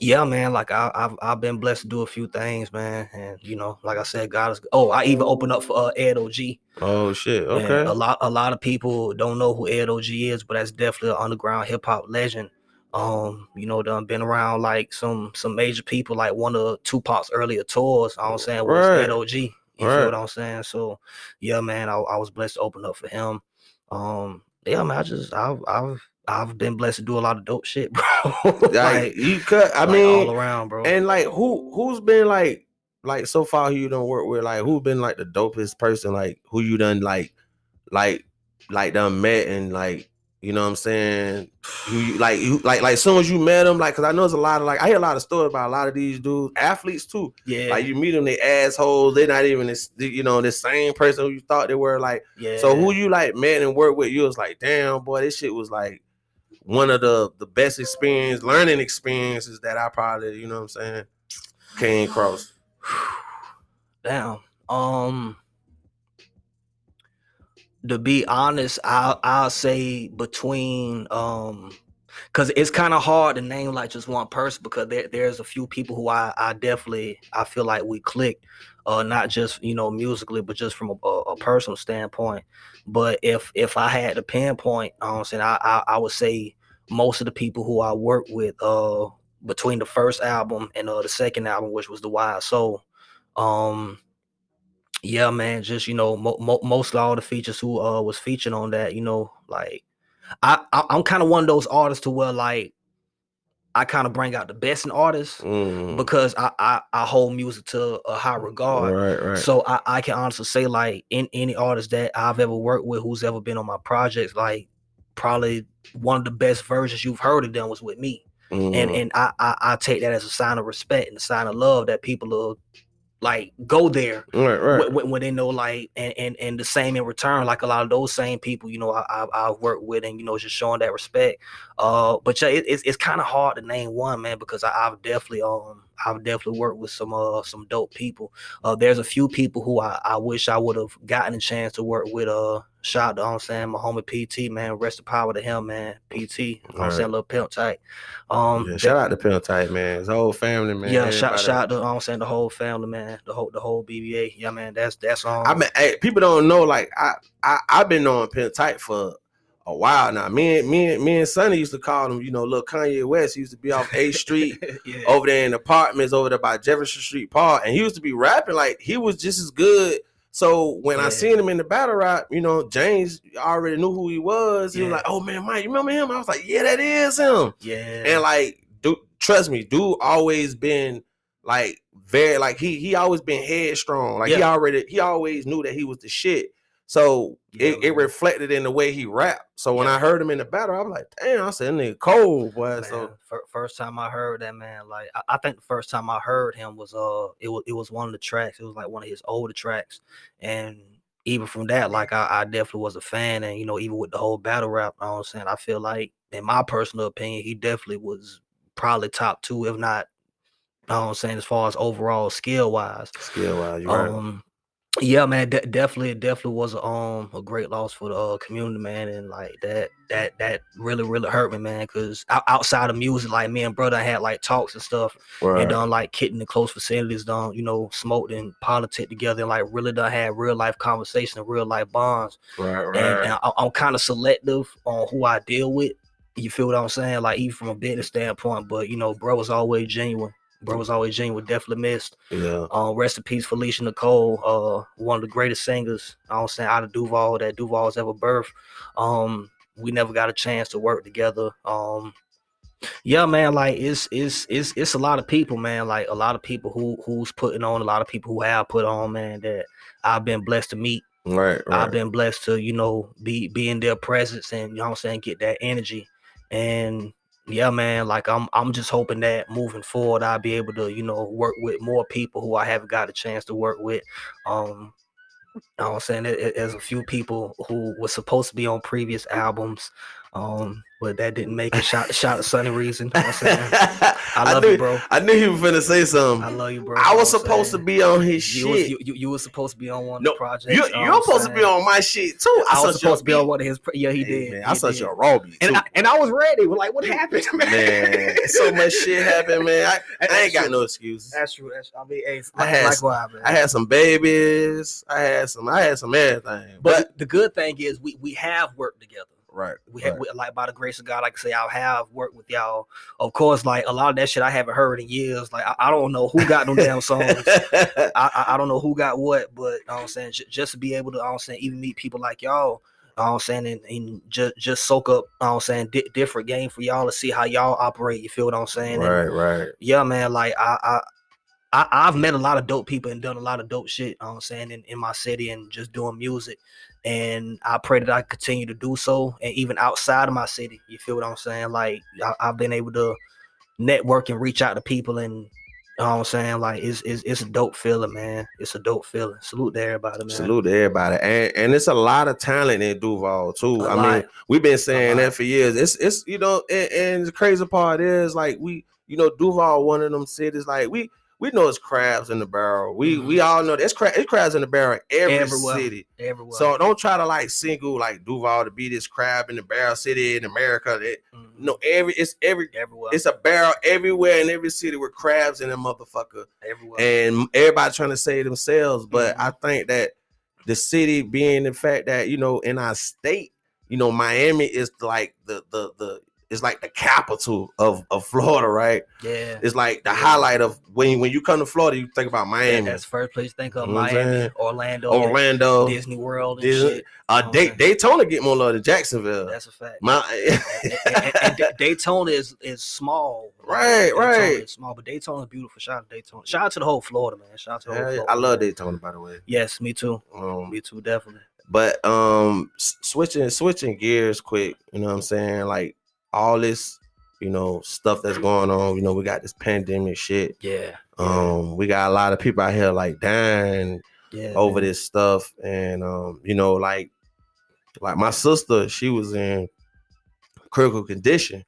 Yeah, man, like I've been blessed to do a few things, man, and you know, like I said, God is. Oh, I even opened up for Ed OG. Oh shit, okay. And a lot of people don't know who Ed OG is, but that's definitely an underground hip hop legend. You know, done been around like some major people, like one of Tupac's earlier tours. I'm saying was Ed OG. You feel what I'm saying? So, yeah, man, I was blessed to open up for him. Yeah, man, I've been blessed to do a lot of dope shit, bro. Like you cut, I mean, all around, bro. And like who's been like so far who you done work with, like who's been like the dopest person, like who you done like done met, and like, you know what I'm saying, who you like as soon as you met them, like, because I know there's a lot of, like, I hear a lot of stories about a lot of these dudes, athletes too. Yeah, like you meet them, they assholes, they're not even this, you know, the same person who you thought they were. Like, yeah. So who you like met and worked with, you was like, damn boy, this shit was like one of the best learning experiences that I probably, you know what I'm saying, came across. Damn. To be honest, I'll say between because it's kind of hard to name like just one person, because there's a few people who I definitely feel like we clicked, not just, you know, musically, but just from a personal standpoint. But if I had to pinpoint, I'm saying I would say most of the people who I worked with between the first album and the second album, which was The Wild Soul. Yeah, man, just, you know, most of all the features who was featured on that, you know, like I'm kind of one of those artists to where, like, I kind of bring out the best in artists because I hold music to a high regard. Right. So I can honestly say, like, in any artist that I've ever worked with who's ever been on my projects, like, probably one of the best versions you've heard of them was with me. And I take that as a sign of respect and a sign of love that people are, like, go there when they know, like, and the same in return, like a lot of those same people, you know, I've worked with, and, you know, just showing that respect. But yeah, it's kind of hard to name one, man, because I've definitely worked with some dope people. There's a few people who I wish I would have gotten a chance to work with. Shout out to, I'm saying, my homie PT, man, rest of power to him, man. PT, I'm saying, little Pimp Tight. Yeah, shout out to Pimp Tight, man. His whole family, man. Yeah, shout out to, I'm saying, the whole family, man. The whole BBA. Yeah, man, that's I mean, hey, people don't know, like, I've been knowing Pimp Tight for a while now. Me and Sonny used to call him, you know, little Kanye West. He used to be off 8th Street over there in the apartments over there by Jefferson Street Park, and he used to be rapping like he was just as good. So when I seen him in the battle rap, you know, James already knew who he was. He was like, "Oh man, Mike, you remember him?" I was like, "Yeah, that is him." Yeah. And like, dude, trust me, dude always been like very, like, he always been headstrong. Like, he always knew that he was the shit. So it reflected in the way he rapped. So when I heard him in the battle, I was like, damn, I said, nigga cold, boy. Man, so first time I heard that, man, like, I think the first time I heard him was it was one of the tracks. It was like one of his older tracks. And even from that, like, I definitely was a fan. And, you know, even with the whole battle rap, you know what I'm saying, I feel like, in my personal opinion, he definitely was probably top 2, if not, you know what I'm saying, as far as overall skill wise, you're right. Yeah, man, definitely was a great loss for the community, man, and like that really hurt me, man, because outside of music, like, me and brother had like talks and stuff, and done like kitting in close facilities, done, you know, smoked and politic together, and like really done had real life conversation and real life bonds. And I'm kind of selective on who I deal with. You feel what I'm saying? Like, even from a business standpoint, but, you know, bro was always genuine. Bro was always genuine, definitely missed. Yeah. Rest in peace, Felicia Nicole, one of the greatest singers, out of Duval that Duval's ever birthed. We never got a chance to work together. Yeah, man, like it's a lot of people, man, like a lot of people who's putting on, a lot of people who have put on, man, that I've been blessed to meet. Right. I've been blessed to, be in their presence and, get that energy. And yeah, man, like I'm just hoping that moving forward, I'll be able to, work with more people who I haven't got a chance to work with. There's a few people who were supposed to be on previous albums, but that didn't make it. Shout to Sonny Reason. I love you, bro. I knew he was finna say something. I love you, bro. I was supposed to be on his shit. You were supposed to be on one of the projects. You're supposed to be on my shit too. I was supposed to be on one of his. Yeah, he did. Man, I sent you a raw beat too. And I was ready. We're like, what happened, man? So much shit happened, man. I ain't got no excuses. That's true. I had some babies. I had some everything. But the good thing is we have worked together. Right. We like, by the grace of God, like I say, I have worked with y'all. Of course, like a lot of that shit I haven't heard in years. Like I don't know who got them damn songs. I don't know who got what, but just to be able to even meet people like y'all, and just soak up, different game for y'all to see how y'all operate. You feel what I'm saying? Right. Yeah, man. Like I've met a lot of dope people and done a lot of dope shit, in my city and just doing music. And I pray that I continue to do so. And even outside of my city, you feel what I'm saying? Like I've been able to network and reach out to people, and like it's a dope feeling, man. It's a dope feeling. Salute to everybody, man. Salute to everybody. And it's a lot of talent in Duval too. I mean, we've been saying that for years. It's and the crazy part is like Duval, one of them cities, like we know it's crabs in the barrel. We all know it's crabs in the barrel everywhere. City. Everywhere. So don't try to like single like Duval to be this crab in the barrel city in America. No, everywhere. It's a barrel everywhere in every city with crabs in a motherfucker. Everywhere. And everybody trying to save themselves. But I think that the city being the fact that, in our state, Miami is like it's like the capital of Florida, right? Yeah. It's like the highlight of when you come to Florida, you think about Miami. That's first place to think of. Miami, Orlando, Disney World, and shit. Daytona get more love than Jacksonville. That's a fact. And Daytona is small. Right. It's small, but Daytona is beautiful. Shout out to Daytona. Shout out to the whole Florida, man. Shout out to the whole Florida. I love Daytona, by the way. Yes, me too. Me too, definitely. But switching gears quick, you know what I'm saying? Like all this, stuff that's going on, we got this pandemic shit. Yeah. We got a lot of people out here like dying over this stuff. And like my sister, she was in critical condition.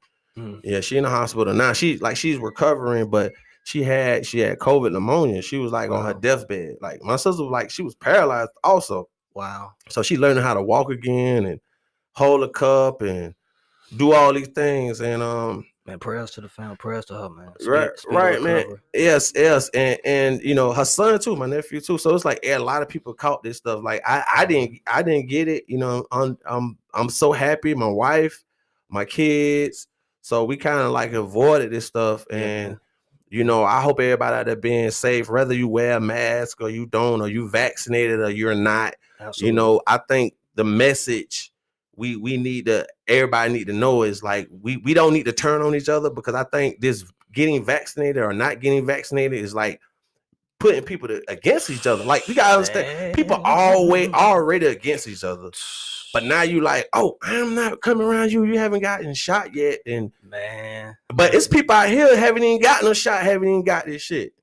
Yeah, she in the hospital now. She's recovering, but she had COVID pneumonia. She was like on her deathbed. Like my sister was like, she was paralyzed also. Wow. So she learning how to walk again and hold a cup and do all these things. And man, prayers to the family, prayers to her, man. Right, man. Yes. And her son too, my nephew too. So it's like a lot of people caught this stuff. Like I didn't get it. I'm so happy. My wife, my kids. So we kind of like avoided this stuff. And I hope everybody out there being safe, whether you wear a mask or you don't, or you vaccinated or you're not. Absolutely. I think the message everybody need to know is like we don't need to turn on each other, because I think this getting vaccinated or not getting vaccinated is like putting people against each other. Like we gotta understand, people already against each other. But now you like, oh, I'm not coming around you. You haven't gotten shot yet, and but it's people out here haven't even gotten a shot, haven't even got this shit.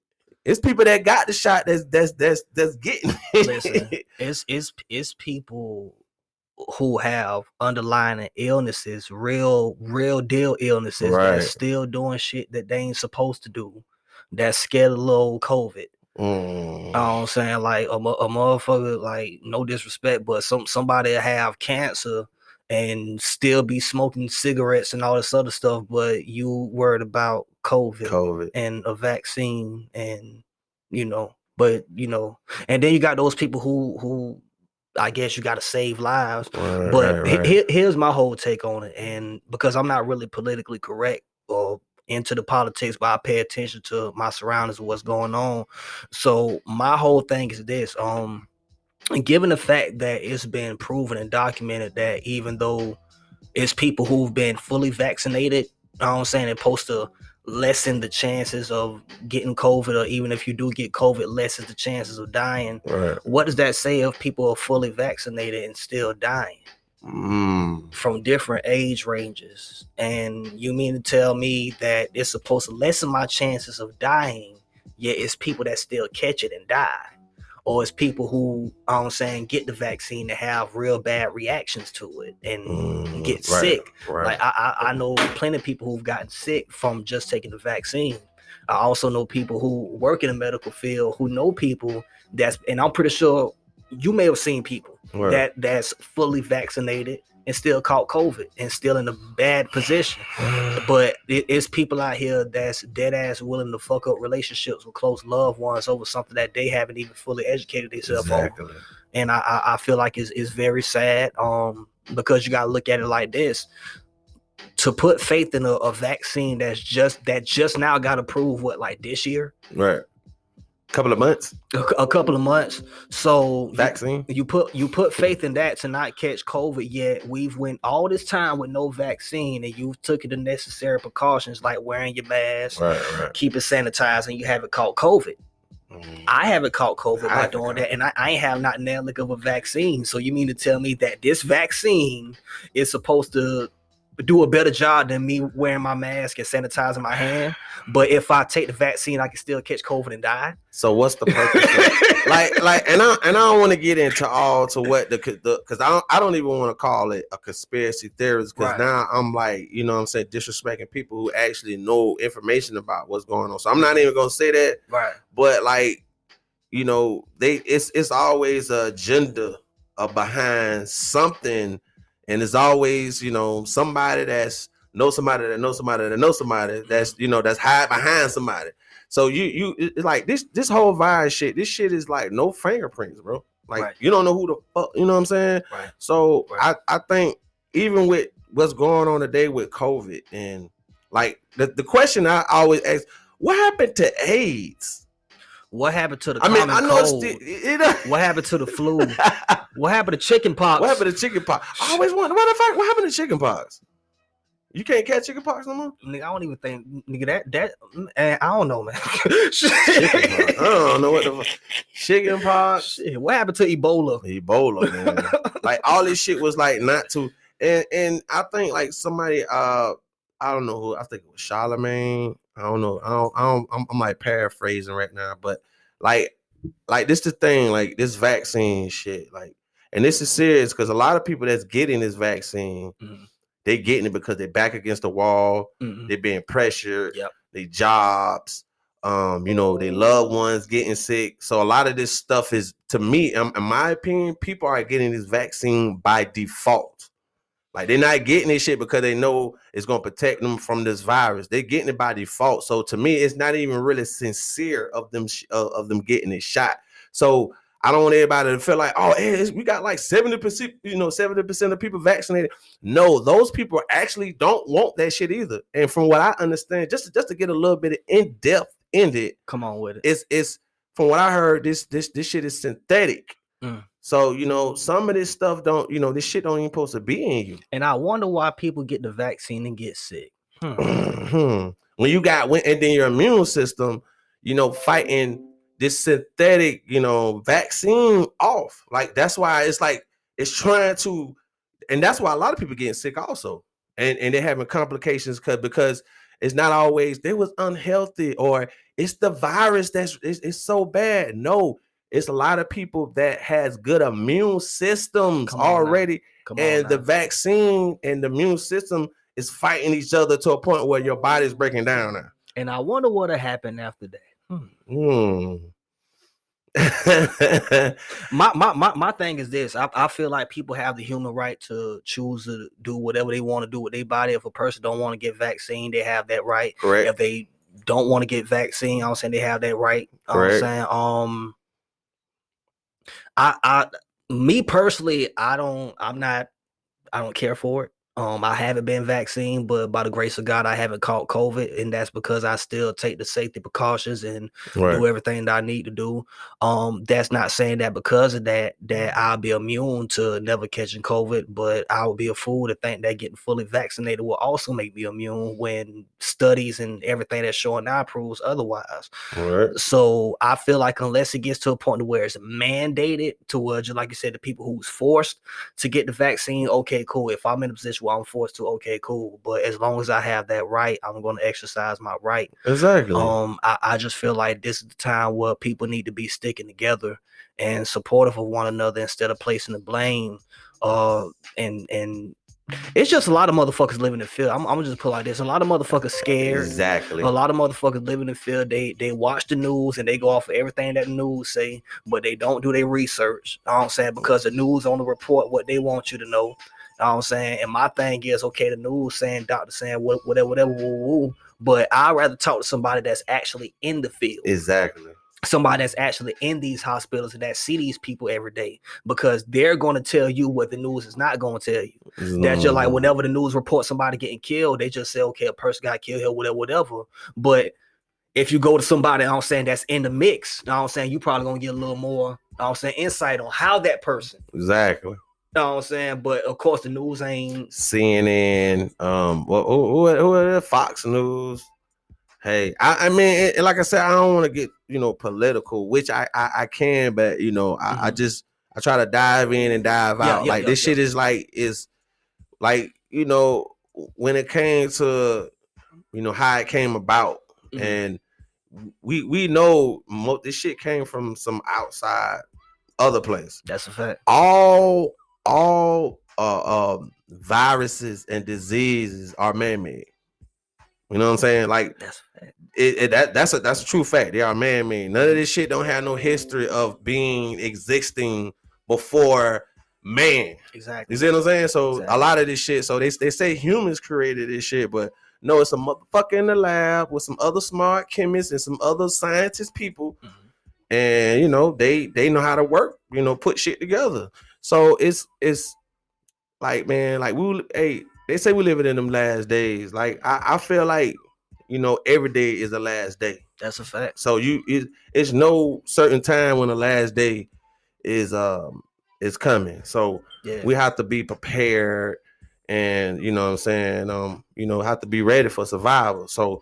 It's people that got the shot that's getting. Listen, it's people who have underlying illnesses, real deal illnesses, that's still doing shit that they ain't supposed to do. That's scared of little COVID. You know what I'm saying? Like a motherfucker, like no disrespect, but somebody have cancer and still be smoking cigarettes and all this other stuff, but you worried about COVID and a vaccine, and and then you got those people who I guess you got to save lives. But here's my whole take on it, and because I'm not really politically correct or into the politics, but I pay attention to my surroundings and what's going on. So my whole thing is this, given the fact that it's been proven and documented that even though it's people who've been fully vaccinated, I'm saying it's supposed to lessen the chances of getting COVID, or even if you do get COVID, lessens the chances of dying. Right. What does that say if people are fully vaccinated and still dying? From different age ranges? And you mean to tell me that it's supposed to lessen my chances of dying, yet it's people that still catch it and die? Or it's people who, I'm saying, get the vaccine to have real bad reactions to it and get sick. Right. Like I know plenty of people who've gotten sick from just taking the vaccine. I also know people who work in the medical field who know people and I'm pretty sure you may have seen people that's fully vaccinated and still caught COVID and still in a bad position. But it's people out here that's dead ass willing to fuck up relationships with close loved ones over something that they haven't even fully educated themselves on. And I feel like it's very sad, because you gotta look at it like this. To put faith in a vaccine that just now got approved, like this year? Right. A couple of months. So vaccine. You put faith in that to not catch COVID, yet we've went all this time with no vaccine, and you've took the necessary precautions like wearing your mask, keep it sanitized, and you haven't caught COVID. I haven't caught COVID by doing that, and I ain't have not now lick of a vaccine. So you mean to tell me that this vaccine is supposed to do a better job than me wearing my mask and sanitizing my hand, but if I take the vaccine, I can still catch COVID and die? So what's the purpose? and I don't want to get into what because I don't even want to call it a conspiracy theorist, because now I'm like, you know what I'm saying, disrespecting people who actually know information about what's going on. So I'm not even gonna say that. Right. But like, you know, it's always an agenda behind something. And it's always, you know, somebody that's knows somebody that knows somebody that knows somebody that's, you know, that's hide behind somebody. So it's like this whole virus shit. This shit is like no fingerprints, bro. Like you don't know who the fuck, you know what I'm saying? Right. So I think even with what's going on today with COVID, and like the question I always ask, what happened to AIDS? What happened to the common cold? What happened to the flu? What happened to chicken pox? What happened to chicken pox? I always wonder, matter of fact, what happened to chicken pox? You can't catch chicken pox no more? Nigga, I don't even think, nigga, that I don't know, man. I don't know what the fuck. Chicken pox. Shit, what happened to Ebola? Ebola, man. Like all this shit was like not to, and I think like somebody, I don't know who, I think it was Charlemagne. I don't know. I'm like paraphrasing right now, but like this the thing, like this vaccine shit, like, and this is serious because a lot of people that's getting this vaccine, they getting it because they're back against the wall, they're being pressured, they jobs, you know, their loved ones getting sick. So a lot of this stuff is, to me, in my opinion, people are getting this vaccine by default. Like they're not getting this shit because they know it's gonna protect them from this virus. They're getting it by default. So to me, it's not even really sincere of them getting it shot. So I don't want everybody to feel like, oh, hey, we got like 70%, you know, 70% of people vaccinated. No, those people actually don't want that shit either. And from what I understand, just to get a little bit of in depth in it, come on with it. It's from what I heard, this shit is synthetic. So, you know, some of this stuff don't, you know, this shit don't even supposed to be in you. And I wonder why people get the vaccine and get sick. When you got, and then your immune system, you know, fighting this synthetic, you know, vaccine off. Like, that's why it's like, it's trying to, and that's why a lot of people getting sick also. And they're having complications because it's not always, they was unhealthy or it's the virus it's so bad. No. It's a lot of people that has good immune systems already, and the vaccine and the immune system is fighting each other to a point where your body's breaking down now. And I wonder what'll happen after that. My thing is this. I feel like people have the human right to choose to do whatever they want to do with their body. If a person don't want to get vaccine, they have that right. Correct. If they don't want to get vaccine, I'm saying they have that right. Correct. I'm saying, me personally, I don't care for it. I haven't been vaccinated, but by the grace of God, I haven't caught COVID, and that's because I still take the safety precautions and do everything that I need to do. That's not saying that because of that I'll be immune to never catching COVID, but I would be a fool to think that getting fully vaccinated will also make me immune when studies and everything that's showing now proves otherwise. So I feel like unless it gets to a point where it's mandated to where, just like you said, the people who's forced to get the vaccine, okay, cool. If I'm in a position where I'm forced to, okay, cool. But as long as I have that right, I'm going to exercise my right. Exactly. I just feel like this is the time where people need to be sticking together and supportive of one another instead of placing the blame. And it's just a lot of motherfuckers living in fear. I'm gonna just put it like this: a lot of motherfuckers scared. Exactly. A lot of motherfuckers living in fear. They watch the news and they go off of everything that the news say, but they don't do their research. You know what I'm saying? Because the news only report what they want you to know. You know what I'm saying? And my thing is, okay, the news saying, doctor saying whatever, woo. But I'd rather talk to somebody that's actually in the field. Exactly. Somebody that's actually in these hospitals and that see these people every day, because they're going to tell you what the news is not going to tell you. That's just like whenever the news reports somebody getting killed, they just say, okay, a person got killed here, whatever. But if you go to somebody, I'm saying, that's in the mix, I'm saying, you probably going to get a little more, I'm saying, insight on how that person. Exactly. You know what I'm saying? But of course the news ain't CNN, who Fox News. Hey, I mean, like I said, I don't want to get, political, which I can, but I try to dive in and dive out. This shit is like when it came to how it came about, and we know this shit came from some outside other place. That's a fact. All viruses and diseases are man-made. You know what I'm saying? Like, that's a true fact. They are man-made. None of this shit don't have no history of existing before man. Exactly. You see what I'm saying? So a lot of this shit. So they say humans created this shit, but no, it's a motherfucker in the lab with some other smart chemists and some other scientist people, and they know how to work. Put shit together. So it's like, man, like they say we living in them last days. Like I feel like every day is the last day. That's a fact. So it's no certain time when the last day is coming. So we have to be prepared, and what I'm saying, have to be ready for survival. So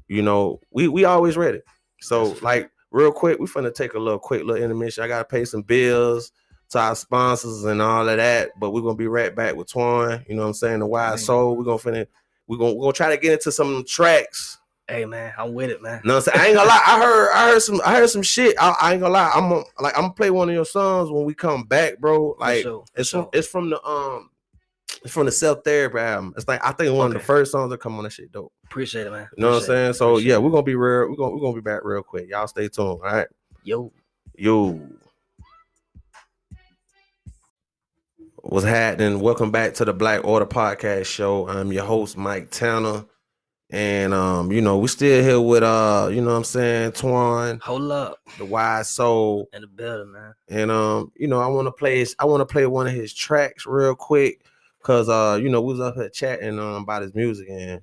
we always ready. So like real quick, we finna take a quick little intermission. I gotta pay some bills to our sponsors and all of that, but we're gonna be right back with T.W.A.N. You know what I'm saying? The Wise Soul. We're gonna try to get into some tracks. Hey man, I'm with it, man. No, I'm saying, I ain't gonna lie. I heard some shit. I ain't gonna lie. I'm gonna play one of your songs when we come back, bro. Like it's from the Self Therapy album. It's like I think one of the first songs that come on that shit dope. Appreciate it, man. You know what I'm saying? So yeah, we're gonna be real. We're gonna be back real quick. Y'all stay tuned. All right. Yo. What's happening? Welcome back to the Black Order Podcast Show. I'm your host, Mike Tana. And we still here with you know what I'm saying, T.W.A.N. Hold up. The Wise Soul. In the building, man. And I wanna play one of his tracks real quick. Cause we was up here chatting about his music, and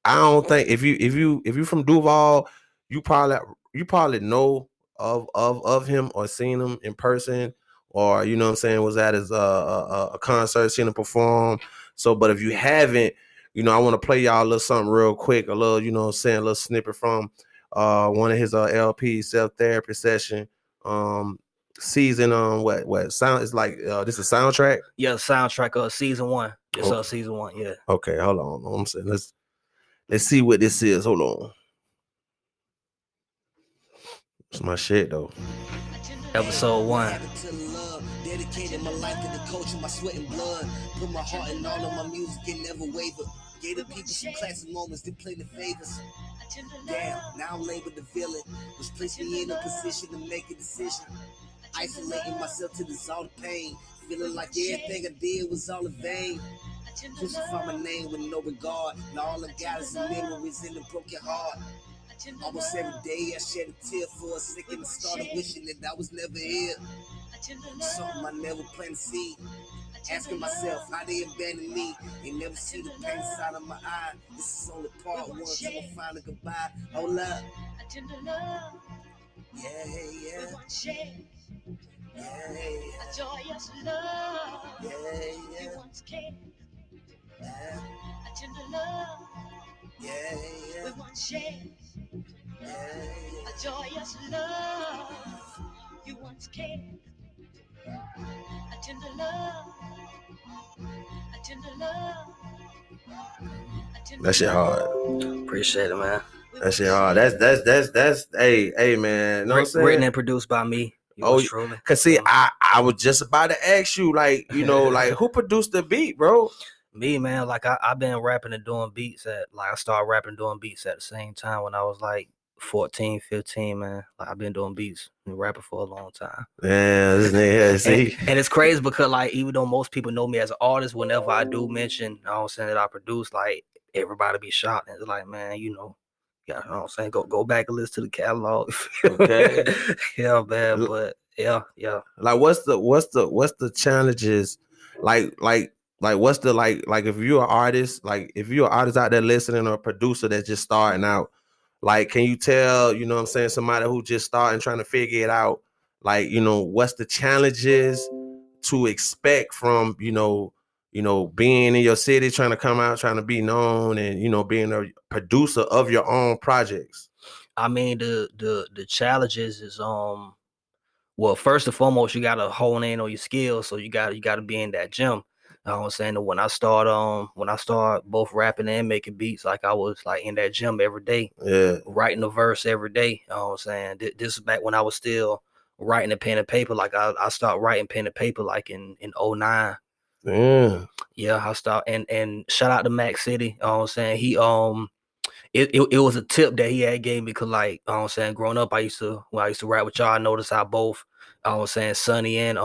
I don't think if you from Duval, you probably know of him or seen him in person, or you know what I'm saying, was at his a concert, seen him perform. So, but if you haven't, I want to play y'all a little something real quick, a little, a little snippet from one of his LPs, Self Therapy Session. Season what sound is like this is a soundtrack? Yeah, soundtrack of season 1. It's season 1, yeah. Okay, hold on. I'm saying let's see what this is. Hold on. It's my shit though. Episode 1. Dedicated my life to the culture, my sweat and blood. Put my heart in all of my music and never waver. Gave the people some classic moments, did play the favors. Damn, now I'm labeled the villain, which placed me in a position to make a decision. Isolating myself to dissolve the pain, feeling like everything I did was all in vain. Crucify my name with no regard, and all I got is the memories in a broken heart. Almost every day I shed a tear for a second and started wishing that I was never here. Something I never planned to see. Asking myself how they abandoned me. They never see the pain inside of my eye. This is only part one till I find a goodbye. Hold up. Yeah, yeah. Yeah, a joyous love. Yeah, yeah. We once cared. Yeah. A tender love. Yeah, yeah. We once shared. Yeah. A joyous love. You once cared. A tender love. A tender love. That shit hard. Appreciate it, man. That shit hard. That's hey man, you know what I'm saying? Written and produced by me. Yours truly. Cause see, I was just about to ask you, like, you know, like who produced the beat, bro? Me, man. Like I've been rapping and doing beats I started rapping and doing beats at the same time when I was like 14, 15, man. Like I've been doing beats and rapping for a long time. Yeah, this nigga, see. And it's crazy because like even though most people know me as an artist, whenever I do mention, I don't say that I produce, like everybody be shocked. And it's like, man, you know, yeah, you know what I'm saying? Go back and listen to the catalog. Okay. Yeah, man. But yeah. Like what's the challenges? Like what's the like if you're an artist, like if you're an artist out there listening or a producer that's just starting out, like can you tell, you know what I'm saying, somebody who just starting trying to figure it out, like, you know, what's the challenges to expect from, you know, being in your city, trying to come out, trying to be known, and, you know, being a producer of your own projects? I mean, the challenges is well, first and foremost, you gotta hone in on your skills. So you gotta be in that gym. You know what I'm saying? When I start both rapping and making beats, like I was like in that gym every day, writing a verse every day. You know what I'm saying? This is back when I was still writing a pen and paper. Like I started writing pen and paper like in 09. Yeah, I start and shout out to Mac City. You know what I'm saying? He it was a tip that he had gave me because, like, you know what I'm saying, growing up, when I used to rap with y'all, I noticed how both, you know what I'm saying, Sonny and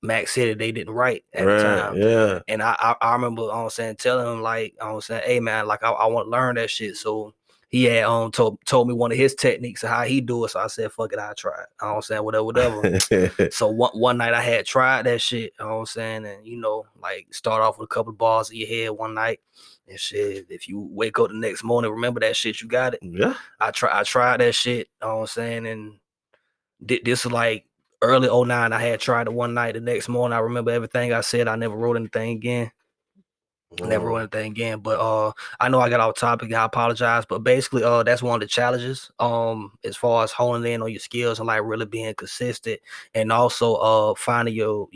Mac City, they didn't write at the time. Yeah. And I remember, you know what I'm saying, telling him, like, you know what I'm saying, hey man, like I want to learn that shit. So he had told me one of his techniques of how he do it. So I said, fuck it, I tried. You know what I'm saying, whatever. So one night I had tried that shit, you know what I'm saying, and you know, like start off with a couple of bars in your head one night. And shit, if you wake up the next morning, remember that shit, you got it. Yeah. I tried that shit, you know what I'm saying? And this was like early 09. I had tried it one night. The next morning, I remember everything I said. I never wrote anything again. But I know I got off topic. I apologize. But basically, that's one of the challenges. As far as honing in on your skills and like really being consistent, and also finding your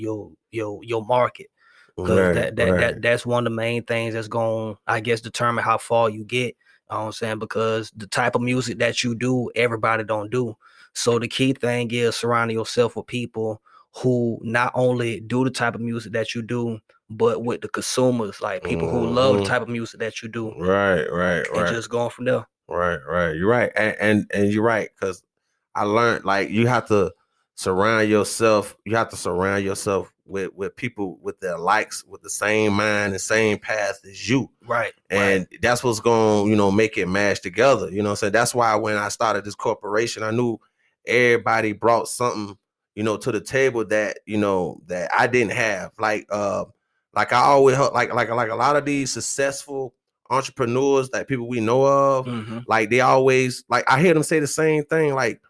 market. Because that's one of the main things that's going, I guess, determine how far you get. You know what I'm saying? Because the type of music that you do, everybody don't do. So the key thing is surrounding yourself with people who not only do the type of music that you do, but with the consumers, like people who love the type of music that you do. Right. And just going from there. Right. You're right. And you're right. Cause I learned, like, you have to surround yourself with people with their likes, with the same mind and same path as you. Right. And that's what's going to, you know, make it mash together. You know what I'm saying? That's why when I started this corporation, I knew everybody brought something, you know, to the table that, you know, that I didn't have. Like I always heard, like a lot of these successful entrepreneurs, that people we know of, like they always, like I hear them say the same thing, like,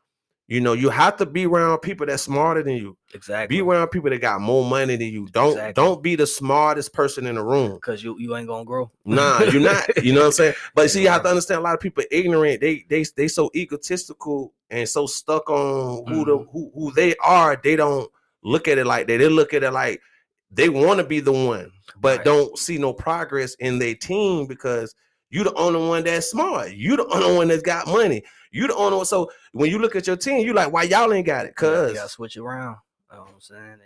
you know, you have to be around people that's smarter than you. Exactly. Be around people that got more money than you. Don't be the smartest person in the room. Because you ain't gonna grow. Nah, you're not. You know what I'm saying? But see, you have to understand, a lot of people ignorant. They so egotistical and so stuck on who they are. They don't look at it like that. They look at it like they want to be the one, but don't see no progress in their team because you the only one that's smart. You the only one that's got money. You the only one. So when you look at your team, you like, why y'all ain't got it? Cause you gotta switch around. You know what I'm saying? And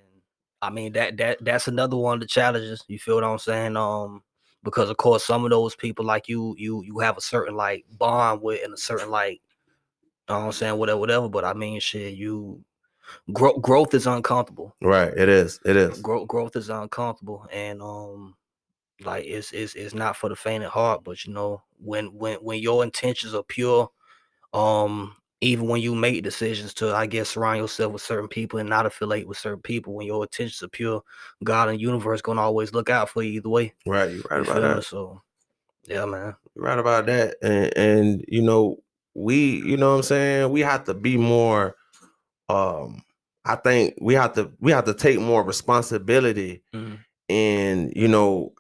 I mean that's another one of the challenges. You feel what I'm saying? Because of course some of those people like you have a certain like bond with and a certain like, you know what I'm saying, whatever. But I mean shit, growth is uncomfortable. Right. It is. Growth is uncomfortable, and like it's not for the faint of heart. But you know, when your intentions are pure, even when you make decisions to, I guess, surround yourself with certain people and not affiliate with certain people, when your intentions are pure, God and the universe gonna always look out for you either way. Right, you're right You about feel me? that. So yeah, man. You're right about that. And you know, you know what I'm saying? We have to be more I think we have to take more responsibility in, you know,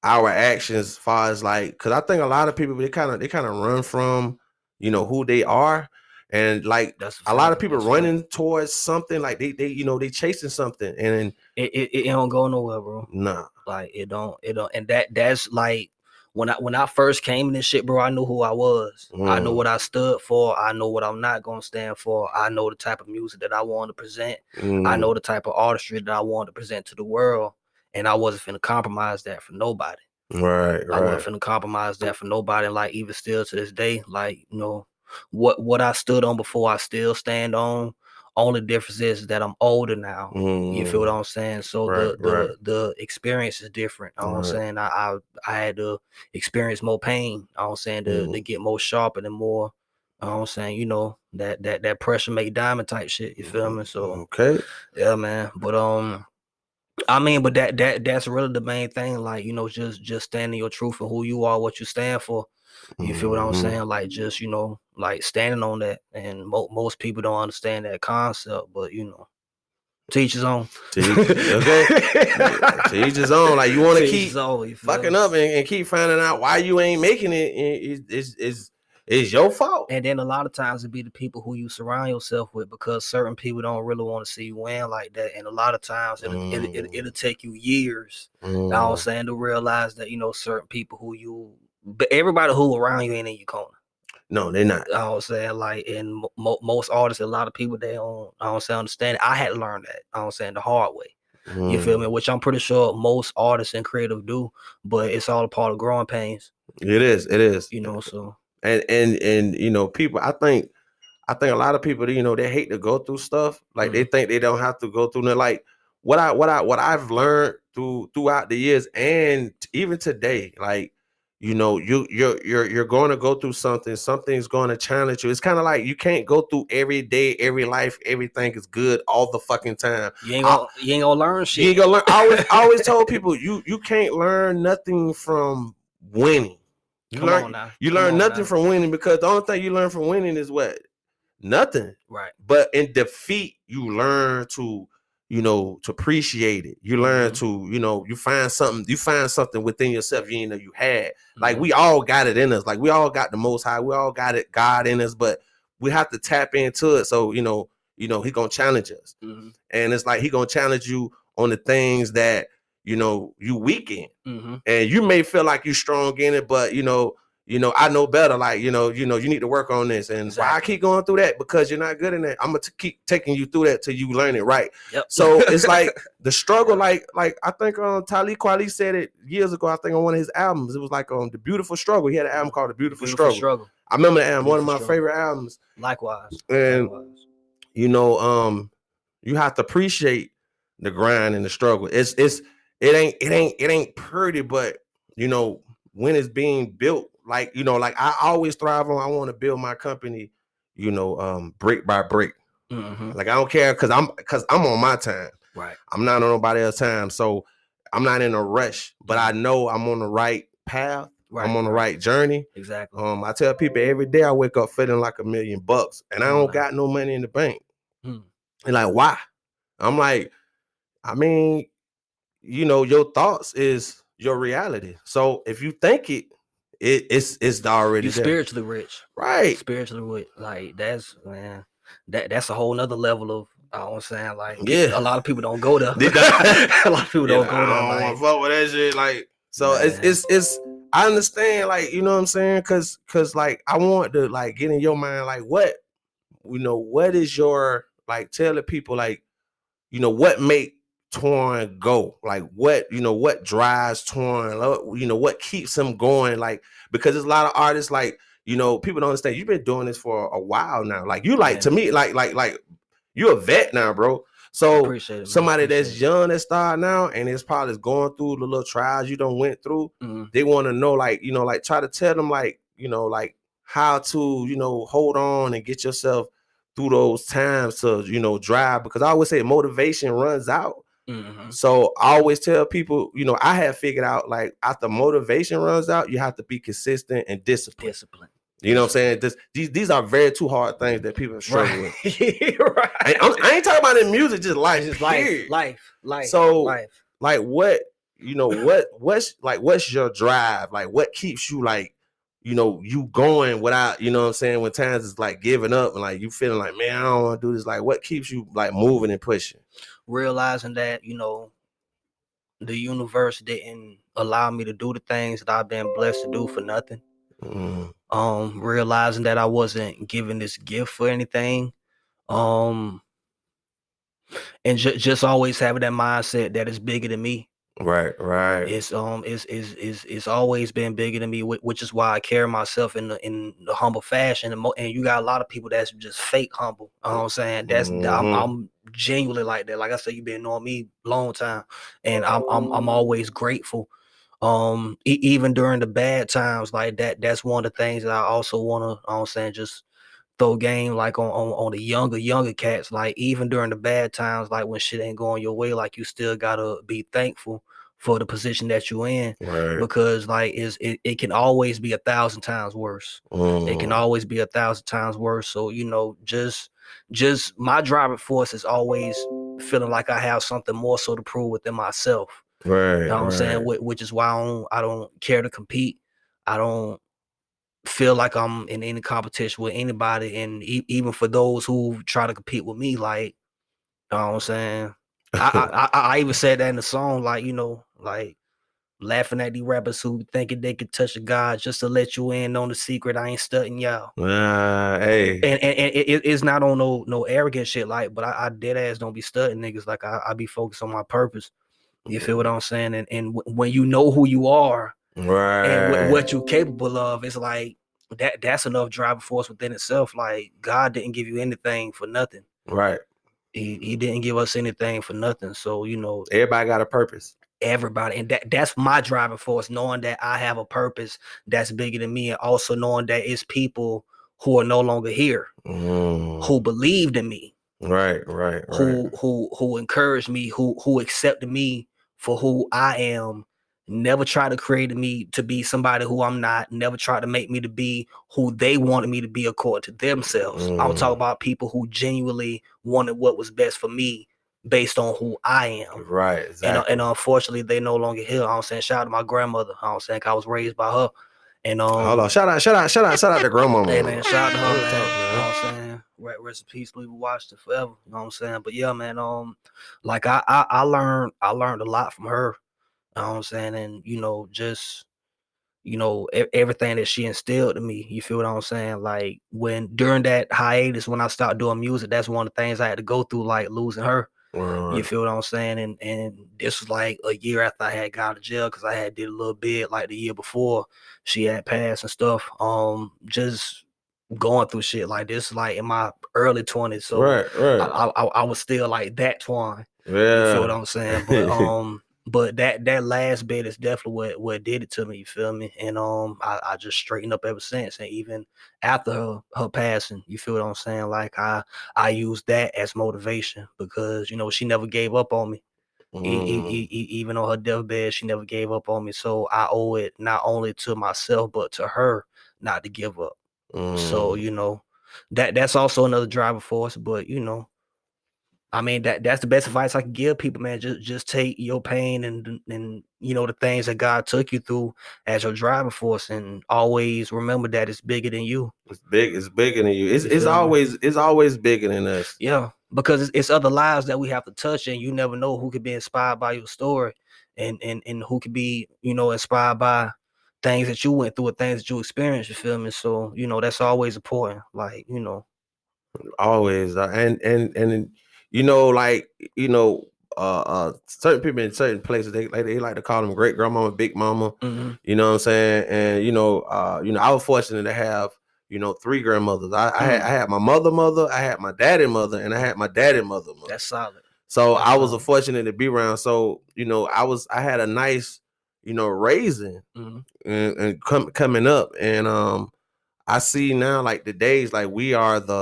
our actions as far as like, because I think a lot of people they kind of run from, you know, who they are, and like That's a lot of fact. people That's fact. running towards something, like they you know, they chasing something, and It don't go nowhere, bro. nah, Like it don't, and that's like when I first came in this shit, bro, I knew who I was. I know what I stood for. I know what I'm not gonna stand for. I know the type of music that I want to present. I know the type of artistry that I want to present to the world, and I wasn't finna compromise that for nobody. right. I wasn't finna compromise that for nobody. Like even still to this day, like, you know, what I stood on before, I still stand on. Only difference is that I'm older now. You feel what I'm saying? So Right, the experience is different. You know what I'm saying? I had to experience more pain. You know what I'm saying, to get more sharper and more. You know what I'm saying? You know, that pressure make diamond type shit. You feel me? So Okay. yeah, man. But I mean, but that's really the main thing. Like, you know, just standing your truth and who you are, what you stand for. You feel what I'm saying? Like, just, you know, like standing on that. And most people don't understand that concept, but you know, teach his own. Okay. To each his own. Like you want to keep fucking up and keep finding out why you ain't making it. It's your fault. And then a lot of times it be the people who you surround yourself with, because certain people don't really want to see you win like that. And a lot of times it'll take you years, you know what I'm saying, to realize that, you know, certain people but everybody who around you ain't in your corner. No, they're not. You know what I'm saying? Like, and most artists, a lot of people, they don't, I don't say understand it. I had to learn that, I don't say, the hard way. You feel me? Which I'm pretty sure most artists and creative do, but it's all a part of growing pains. It is. You know, so and you know, people, I think a lot of people, you know, they hate to go through stuff. Like they think they don't have to go through it. Like what I've learned throughout the years and even today, like, you know, you're going to go through something's going to challenge you. It's kind of like you can't go through every day, every life, everything is good all the fucking time. You ain't gonna learn shit. You ain't gonna learn. I always told people you can't learn nothing from winning. You learn nothing from winning, because the only thing you learn from winning is what? Nothing. Right. But in defeat, you learn to, you know, to appreciate it. You learn to, you know, you find something within yourself you didn't know you had. Like we all got it in us. Like we all got the Most High. We all got it, God in us, but we have to tap into it. So, you know, he gonna challenge us. And it's like he gonna challenge you on the things that, you know, you weak in. And you may feel like you're strong in it, but you know, I know better. Like, you need to work on this. And why I keep going through that? Because you're not good in that. I'm gonna keep taking you through that till you learn it right. Yep. So it's like the struggle. Like I think Talib Kweli said it years ago. I think on one of his albums, it was like The Beautiful Struggle. He had an album called The Beautiful Struggle. I remember the album, one of my favorite albums. Likewise. And you know, you have to appreciate the grind and the struggle. It ain't pretty, but you know, when it's being built, like, you know, like I always thrive on, I want to build my company, you know, brick by brick. Like I don't care, because I'm on my time. Right. I'm not on nobody else's time. So I'm not in a rush, but I know I'm on the right path. Right, I'm on the right journey. Exactly. I tell people every day I wake up feeling like $1 million, and I don't got no money in the bank. And like, why? I'm like, I mean, you know, your thoughts is your reality. So if you think it's already there. Spiritually rich. Right. Spiritually rich. Like that's, man, that's a whole nother level of, I don't saying, like, yeah, a lot of people don't go there. A lot of people don't go there. I don't fuck with that shit. Like, so man, it's I understand, like, you know what I'm saying? Cause like I want to like get in your mind, like what, you know, what is your, like, tell the people, like, you know, what make T.W.A.N go? Like what, you know, what drives T.W.A.N, you know, what keeps him going? Like, because there's a lot of artists, like, you know, people don't understand, you've been doing this for a while now. Like you, like, to me, like you're a vet now, bro. So somebody that's young that start now and is probably going through the little trials you done went through, they want to know, like, you know, like try to tell them, like, you know, like how to, you know, hold on and get yourself through those times to, you know, drive, because I always say motivation runs out. So I always tell people, you know, I have figured out, like, after motivation runs out, you have to be consistent and disciplined. You know what I'm saying? These are very two hard things that people struggle with. Right. I ain't talking about in music, just life. Just period. life. So like, what, you know, what's your drive? Like, what keeps you, like, you know, you going without, you know what I'm saying, when times is like giving up and like you feeling like, man, I don't want to do this. Like, what keeps you like moving and pushing? Realizing that, you know, the universe didn't allow me to do the things that I've been blessed to do for nothing. Realizing that I wasn't given this gift for anything. And just always having that mindset that it's bigger than me. Right. It's always been bigger than me, which is why I carry myself in the humble fashion. And you got a lot of people that's just fake humble. You know what I'm saying? I'm genuinely like that. Like I said, you've been knowing me a long time, and I'm always grateful. Even during the bad times, like that. That's one of the things that I also want to, you know what I'm saying, just throw game like on the younger cats. Like, even during the bad times, like when shit ain't going your way, like you still gotta be thankful for the position that you in. Right. Because like it can always be 1,000 times worse. It can always be 1,000 times worse. So, you know, just my driving force is always feeling like I have something more so to prove within myself. Right. You know what I'm saying? Which is why I don't care to compete. I don't feel like I'm in any competition with anybody, and even for those who try to compete with me, like, you know what I'm saying? I even said that in the song, like, you know, like, laughing at these rappers who thinking they could touch a god, just to let you in on the secret. I ain't studying y'all. Hey. And it's not on no arrogant shit, like, but I dead ass don't be studying niggas. Like, I be focused on my purpose. You feel what I'm saying? And when you know who you are, right, and what you're capable of, it's like that's enough driving force within itself. Like, God didn't give you anything for nothing. Right. He didn't give us anything for nothing. So, you know, everybody got a purpose. Everybody, and that's my driving force, knowing that I have a purpose that's bigger than me, and also knowing that it's people who are no longer here, who believed in me, right, who encouraged me, who accepted me for who I am. Never try to create me to be somebody who I'm not. Never try to make me to be who they wanted me to be according to themselves. I'm talking about people who genuinely wanted what was best for me based on who I am. Right, exactly. And unfortunately, they no longer here. I'm saying, shout out to my grandmother. I'm saying, I was raised by her. And hold on, shout out to grandmama. Hey man, shout out to her, man. You know what I'm saying? Rest in peace, Louis Washington forever. You know what I'm saying? But yeah, man, like I learned a lot from her. You know what I'm saying? And, you know, just, you know, everything that she instilled in me. You feel what I'm saying? Like, during that hiatus, when I started doing music, that's one of the things I had to go through, like losing her. Right. You feel what I'm saying? And this was like a year after I had got out of jail, because I had did a little bit like the year before she had passed and stuff. Just going through shit like this, like in my early 20s. So right. I was still like that twine. Yeah. You feel what I'm saying? But that last bit is definitely what did it to me. You feel me? And I just straightened up ever since. And even after her passing, you feel what I'm saying? Like, I used that as motivation, because, you know, she never gave up on me. Even on her deathbed, she never gave up on me. So I owe it not only to myself but to her not to give up. So, you know, that's also another driving force. But, you know, I mean, that's the best advice I can give people, man. Just take your pain and you know, the things that God took you through as your driving force, and always remember that it's bigger than you. It's bigger than you. It's always bigger than us. Yeah, because it's other lives that we have to touch, and you never know who could be inspired by your story, and who could be, you know, inspired by things that you went through or things that you experienced. You feel me? So, you know, that's always important. Like, you know, always, and you know, like, you know, certain people in certain places, they like to call them great grandmama, big mama. You know what I'm saying? And you know, I was fortunate to have, you know, 3 grandmothers. I had my mother, I had my daddy mother, and I had my daddy mother. That's solid. So I was fortunate to be around. So, you know, I had a nice, you know, raising and coming up, and I see now, like the days, like we are the.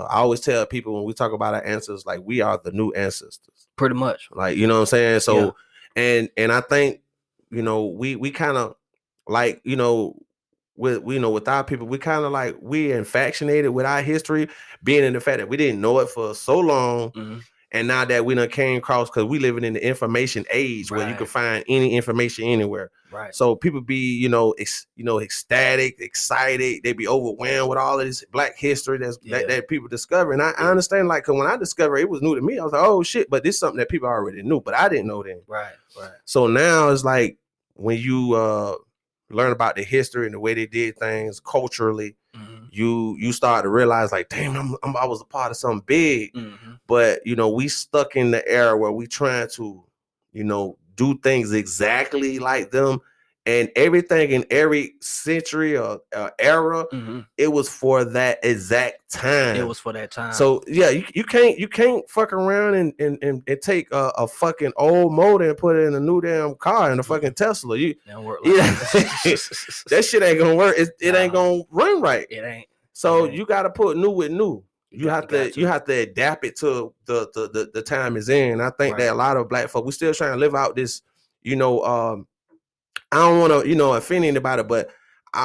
I always tell people when we talk about our ancestors, like we are the new ancestors. Pretty much. Like, you know what I'm saying? So, and I think, you know, we kind of like, you know, with our people, we kind of like we infatuated with our history, being in the fact that we didn't know it for so long. Mhm. And now that we done came across, because we living in the information age where you can find any information anywhere. Right. So people be, you know, ecstatic, excited. They be overwhelmed with all of this Black history that people discover. And I understand, like, cause when I discovered it was new to me, I was like, oh shit, but this is something that people already knew, but I didn't know then. Right. So now it's like when you learn about the history and the way they did things culturally, you start to realize, like, damn, I was a part of something big. But, you know, we stuck in the era where we trying to, you know, do things exactly like them. And everything in every century or era, it was for that exact time. It was for that time. So yeah, you can't fuck around and take a fucking old motor and put it in a new damn car in a fucking Tesla. That shit ain't gonna work. It ain't gonna run right. It ain't. So you gotta put new with new. You have to adapt it to the time is in. I think that a lot of Black folk, we still trying to live out this, you know, I don't want to, you know, offend anybody, but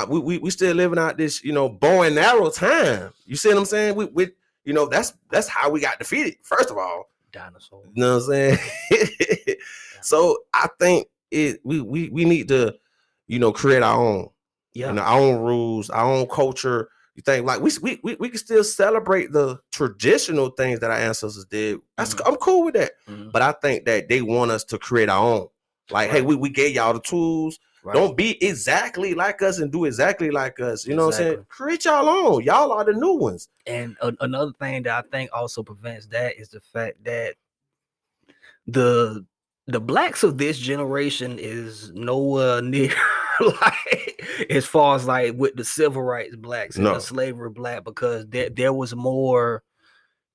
we still living out this, you know, bow and arrow time. You see what I'm saying? We you know, that's how we got defeated. First of all, dinosaur. You know what I'm saying? So I think we need to, you know, create our own, you know, our own rules, our own culture. You think like we can still celebrate the traditional things that our ancestors did. I'm cool with that. But I think that they want us to create our own. Like, hey, we gave y'all the tools. Don't be exactly like us and do exactly like us. You know what I'm saying? Create y'all own. Y'all are the new ones. And another thing that I think also prevents that is the fact that the Blacks of this generation is nowhere near like as far as like with the civil rights Blacks and the slavery Black, because there was more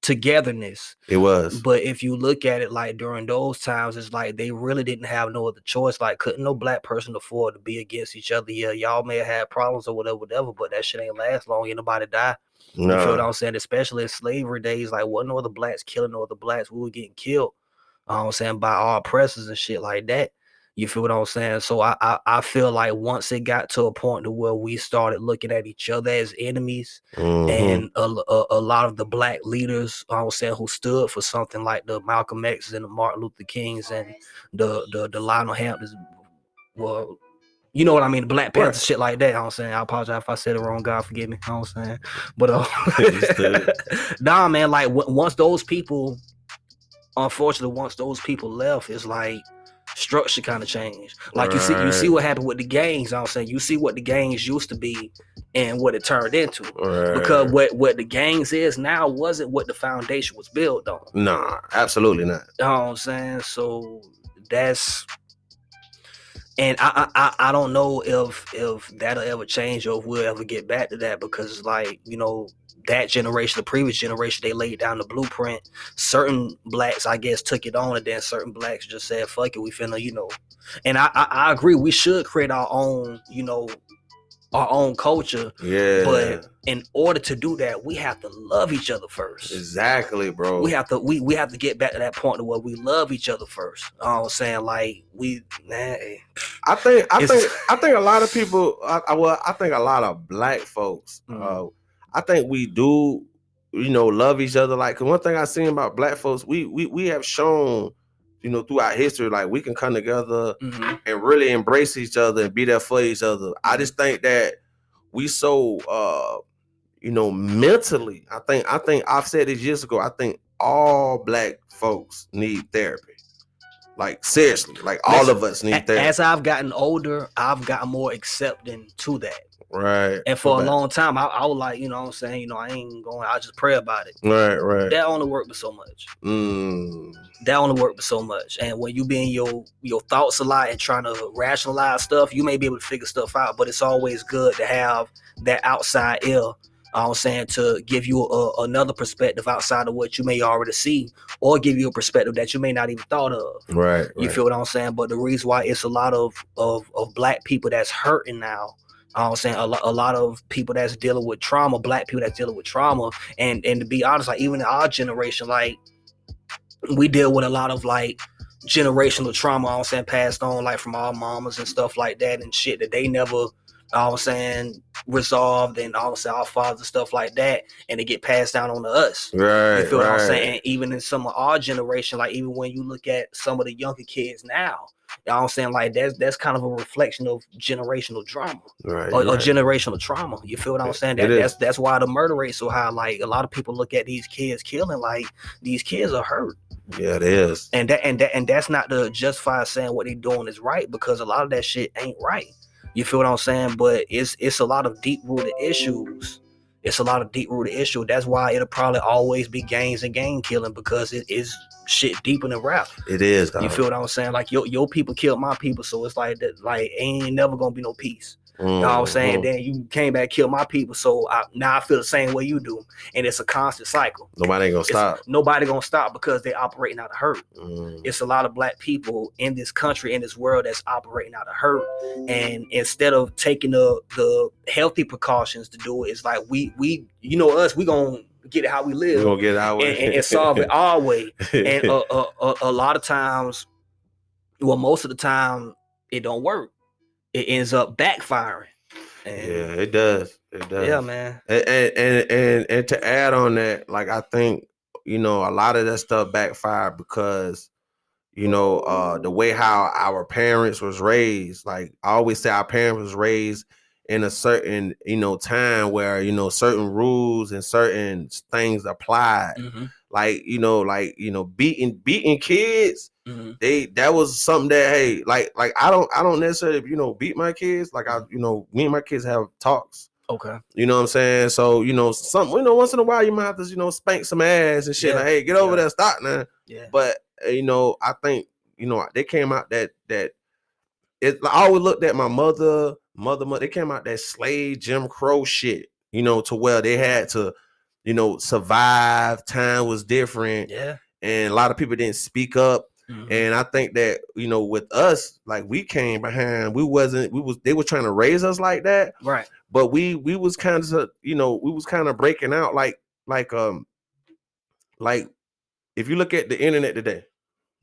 togetherness. It was. But if you look at it like during those times, it's like they really didn't have no other choice. Like, couldn't no Black person afford to be against each other. Yeah, y'all may have had problems or whatever, but that shit ain't last long. Ain't nobody die. You feel what I'm saying? Especially in slavery days, like wasn't no other Blacks killing no other Blacks. We were getting killed, I'm saying, by our oppressors and shit like that. You feel what I'm saying? So I feel like once it got to a point to where we started looking at each other as enemies, and a lot of the Black leaders, I'm saying, who stood for something like the Malcolm X's and the Martin Luther Kings and the Lionel Hamptons, well, you know what I mean, the Black Panthers, shit like that. I'm saying, I apologize if I said it wrong. God forgive me. I'm saying, but nah, man, like once those people, unfortunately, once those people left, it's like structure kind of changed. Like you see what happened with the gangs. I'm saying, you see what the gangs used to be and what it turned into. Because what the gangs is now wasn't what the foundation was built on. Nah, absolutely not. You know what I'm saying? So that's, and I don't know if that'll ever change or if we'll ever get back to that, because like, you know, that generation, the previous generation, they laid down the blueprint. Certain Blacks, I guess, took it on, and then certain Blacks just said, fuck it, we finna, you know. And I agree, we should create our own, you know, our own culture. Yeah. But in order to do that, we have to love each other first. Exactly, bro. We have to get back to that point where we love each other first. I'm saying, like, I think a lot of people, I think a lot of Black folks, I think we do, you know, love each other. Like, 'cause one thing I seen about Black folks, we have shown, you know, throughout history, like we can come together and really embrace each other and be there for each other. I just think that we so, you know, mentally, I think I've said this years ago, I think all Black folks need therapy. Like, seriously, like all of us need therapy. As I've gotten older, I've gotten more accepting to that. Right. And for a long time, I was like, you know what I'm saying, you know, I ain't going, I just pray about it. Right. That only worked with so much. That only worked with so much. And when you be in your thoughts a lot and trying to rationalize stuff, you may be able to figure stuff out, but it's always good to have that outside ear, I'm saying, to give you another perspective outside of what you may already see, or give you a perspective that you may not even thought of. Right. You feel what I'm saying? But the reason why it's a lot of Black people that's hurting now, I'm saying a lot of people that's dealing with trauma, black people that's dealing with trauma, and to be honest, like even in our generation, like we deal with a lot of like generational trauma, I'm saying, passed on like from our mamas and stuff like that and shit that they never, I'm saying, resolved, and I'm saying our fathers and stuff like that, and they get passed down on to us. Right, You feel what I'm right. saying? And even in some of our generation, like even when you look at some of the younger kids now, you know what I'm saying, like that's kind of a reflection of generational drama. Right, Or right. generational trauma. You feel what I'm saying? That's why the murder rate so high. Like a lot of people look at these kids killing, like these kids are hurt. Yeah, it is. And that's not to justify saying what they're doing is right, because a lot of that shit ain't right. You feel what I'm saying? But it's a lot of deep rooted issues. It's a lot of deep rooted issue. That's why it'll probably always be gangs and gang killing, because it is shit deeper than rap. It is, dog. You feel what I'm saying? Like your people killed my people, so it's like that. Like ain't never gonna be no peace. You know what I'm saying? Then you came back, killed my people, so now I feel the same way you do, and it's a constant cycle. Nobody ain't gonna stop. Nobody gonna stop because they operating out of hurt. It's a lot of black people in this country, in this world, that's operating out of hurt, and instead of taking the healthy precautions to do it, it's like we you know us, we gonna get it how we live. We gonna get it our way and solve it our way. And a lot of times, well, most of the time, it don't work. It ends up backfiring. And yeah, it does. It does. Yeah, man. And to add on that, like I think, you know, a lot of that stuff backfired because, you know, the way how our parents was raised. Like I always say, our parents was raised in a certain, you know, time where, you know, certain rules and certain things applied. Like, you know, beating kids. That was something that, hey, like I don't necessarily, you know, beat my kids. Like you know, me and my kids have talks. Okay. You know what I'm saying? So, you know, you know, once in a while you might have to, you know, spank some ass and shit. Like, hey, get over there, stop now. Yeah. But you know, I think, you know, they came out that it. I always looked at my mother. They came out that slave Jim Crow shit. You know, to where they had to, you know, survive. Time was different. Yeah. And a lot of people didn't speak up. And I think that, you know, with us, like we came behind, they were trying to raise us like that. Right. But we was kind of, you know, we was kind of breaking out like if you look at the internet today,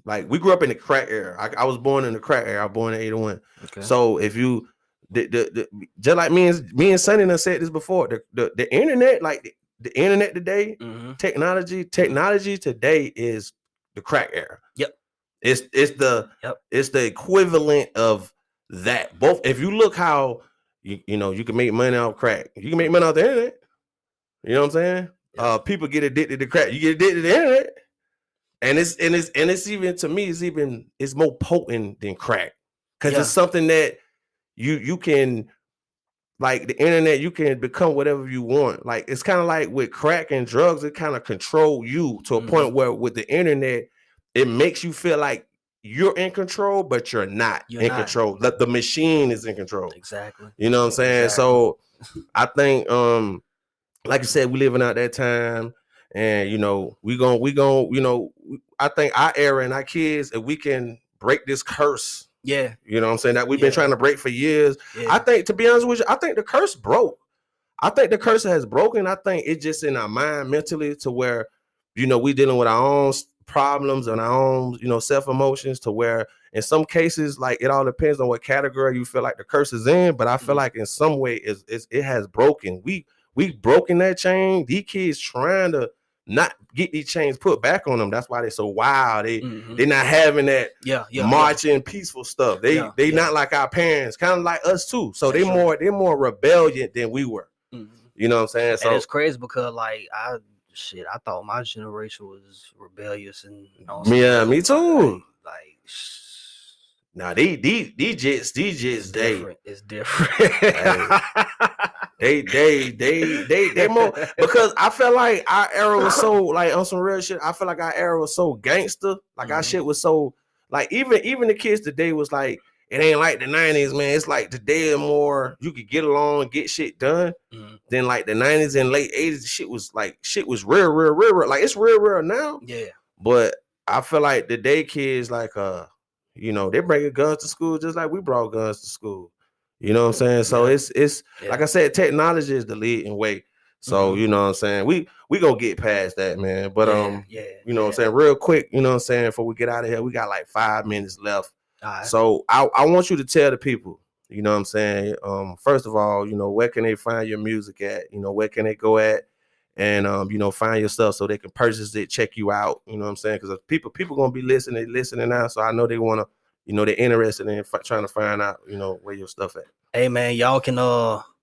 like we grew up in the crack era. I was born in the crack era. I was born in 81. Okay. So if you, just like me and Sonny done said this before, the internet, like the internet today, technology today is the crack era. Yep. It's the equivalent of that. Both, if you look how you know, you can make money off crack. You can make money off the internet. You know what I'm saying? Yep. People get addicted to crack. You get addicted to the internet. And it's even, to me, it's more potent than crack. Because it's something that you can, like the internet, you can become whatever you want. Like it's kind of like with crack and drugs, it kind of control you to a point where with the internet, it makes you feel like you're in control, but you're not in control. The machine is in control. Exactly. You know what I'm saying? Exactly. So I think, like you said, we living out that time, and you know, we gon', you know, I think our era and our kids, if we can break this curse. Yeah. You know what I'm saying? That we've been trying to break for years. Yeah. I think, to be honest with you, I think the curse broke. I think the curse has broken. I think it's just in our mind mentally to where, you know, we dealing with our own problems and our own, you know, self-emotions, to where in some cases, like it all depends on what category you feel like the curse is in. But I feel like in some way it has broken. We broken that chain. These kids trying to not get these chains put back on them. That's why they're so wild. They're not having that marching peaceful stuff. They not like our parents, kind of like us too. So they're more rebellious than we were. You know what I'm saying? So and it's crazy because like I thought my generation was rebellious, and you know, me too. Like now these jits, different. It's different. They more, because I felt like our era was so, like, on some real shit. I feel like our era was so gangster. Like our shit was so, like, even the kids today was like, it ain't like the 90s, man. It's like today more you could get along, get shit done. Than like the 90s and late 80s. Shit was real. Like it's real now. Yeah. But I feel like the day kids, like you know, they bringing guns to school just like we brought guns to school. You know what I'm saying? So Yeah. it's like I said, technology is the leading way. So you know what I'm saying? We gonna get past that, man. But you know what I'm saying, real quick, you know what I'm saying, before we get out of here, we got like 5 minutes left. All right. So I want you to tell the people, you know what I'm saying? First of all, you know, where can they find your music at? You know, where can they go at? And you know, find your stuff so they can purchase it, check you out. You know what I'm saying? Because people gonna be listening now. So I know they wanna, you know, they're interested in trying to find out, you know, where your stuff at. Hey man, y'all can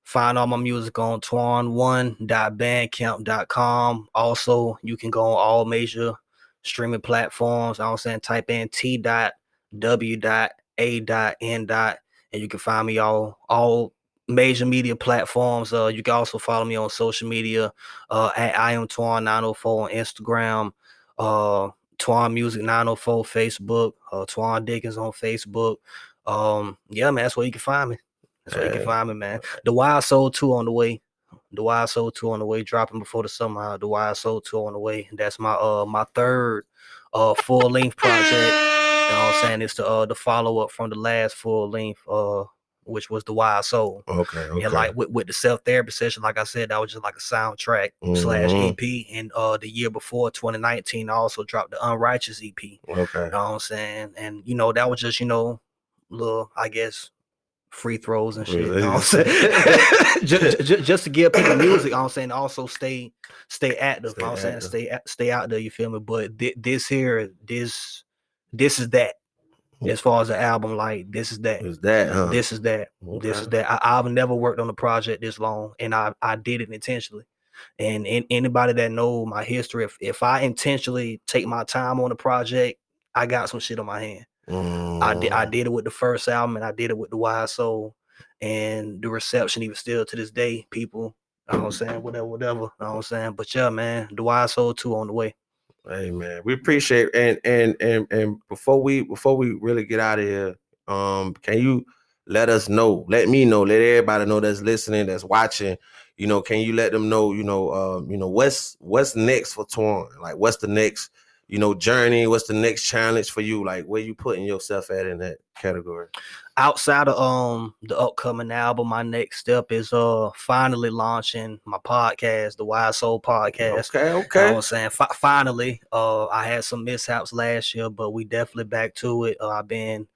find all my music on T.W.A.N.1.bandcamp.com. Also, you can go on all major streaming platforms. I'm saying type in T.W.A.N. and you can find me all major media platforms. You can also follow me on social media at I am T.W.A.N 904 on Instagram, T.W.A.N Music 904 Facebook, T.W.A.N Dickens on Facebook. Yeah, man, that's where you can find me. That's where you can find me, man. The Wild Soul 2 on the way. The Wild Soul 2 on the way, dropping before the summer. The Wild Soul 2 on the way. That's my my third full length project. You know what I'm saying? It's the follow up from the last full length, which was The Wild Soul. Okay. And like with the self-therapy session, like I said, that was just like a soundtrack slash EP. And the year before, 2019, I also dropped the Unrighteous EP. Okay. You know what I'm saying? And you know, that was just, you know, little, I guess, free throws and shit. You know what I'm saying? just to give people music, you know what I'm saying, also stay active. You know what I'm saying? Stay out there, you feel me? But this is that. As far as the album, like this is that. Is that, huh? This is that. Okay. This is that. I've never worked on a project this long, and I did it intentionally. And anybody that know my history, if I intentionally take my time on a project, I got some shit on my hand. I did it with the first album, and I did it with The Wild Soul, and the reception even still to this day, people, you know what I'm saying, whatever, you know what I'm saying. But yeah, man, The Wild Soul 2 on the way. Hey man, we appreciate it. And before we really get out of here, can you let me know, let everybody know that's listening, that's watching, you know, can you let them know, you know, what's next for T.W.A.N? Like, what's the next, you know, journey? What's the next challenge for you? Like, where you putting yourself at in that category? Outside of the upcoming album, my next step is finally launching my podcast, the Wild Soul Podcast. Okay. You know what I'm saying? Finally, I had some mishaps last year, but we definitely back to it. I've been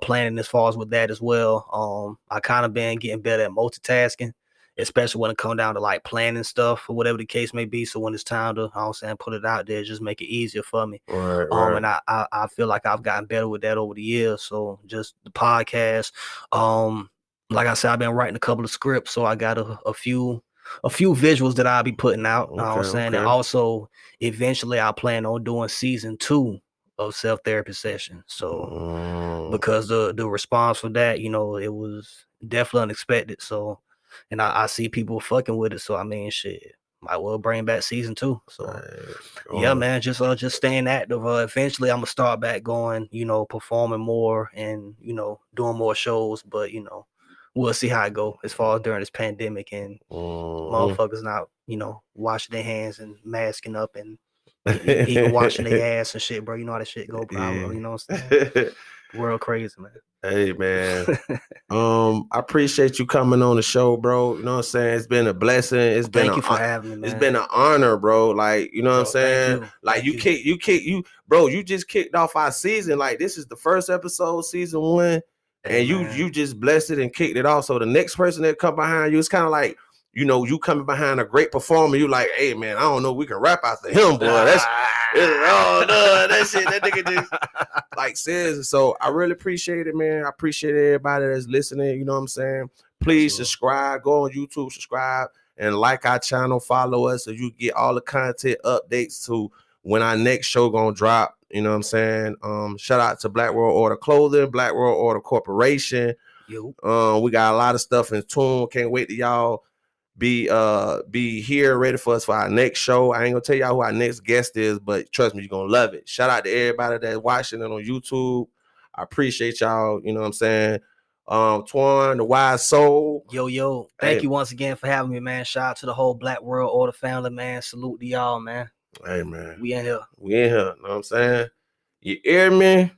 planning as far as with that as well. I kind of been getting better at multitasking, especially when it comes down to like planning stuff or whatever the case may be. So when it's time to, you know what I'm saying, put it out there, just make it easier for me. Right. And I feel like I've gotten better with that over the years. So just the podcast. Like I said, I've been writing a couple of scripts, so I got a few visuals that I'll be putting out. You know what I'm saying? And also eventually I plan on doing season 2 of self-therapy session. So because the response for that, you know, it was definitely unexpected. So and I see people fucking with it. So I mean, shit, might well bring back season 2. So yeah, man, just staying active. Eventually I'm gonna start back going, you know, performing more and, you know, doing more shows. But you know, we'll see how it go as far as during this pandemic and motherfuckers not, you know, washing their hands and masking up and even washing their ass and shit, bro. You know how that shit go, bro. You know what I'm saying? World crazy, man. Hey man. I appreciate you coming on the show, bro. You know what I'm saying? It's been a blessing. Thank you for having me, man. It's been an honor, bro. Like, you know what I'm saying? Like you just kicked off our season. Like, this is the first episode, season 1. And you just blessed it and kicked it off. So the next person that come behind you, it's kind of like, you know, you coming behind a great performer, you like, hey man, I don't know, we can rap after him, boy. That shit, that nigga just like says. So I really appreciate it, man. I appreciate everybody that's listening. You know what I'm saying? Please subscribe, go on YouTube, subscribe, and like our channel, follow us so you get all the content updates to when our next show gonna drop. You know what I'm saying? Shout out to Black World Order Clothing, Black World Order Corporation. We got a lot of stuff in tune. Can't wait to y'all be here ready for us for our next show. I ain't gonna tell y'all who our next guest is, but trust me, you're gonna love it. Shout out to everybody that's watching it on YouTube. I appreciate y'all. You know what I'm saying? T.W.A.N, the Wild Soul. Yo, thank you once again for having me, man. Shout out to the whole Black World Order family, man. Salute to y'all, man. Hey man, we in here. Know what I'm saying? You hear me?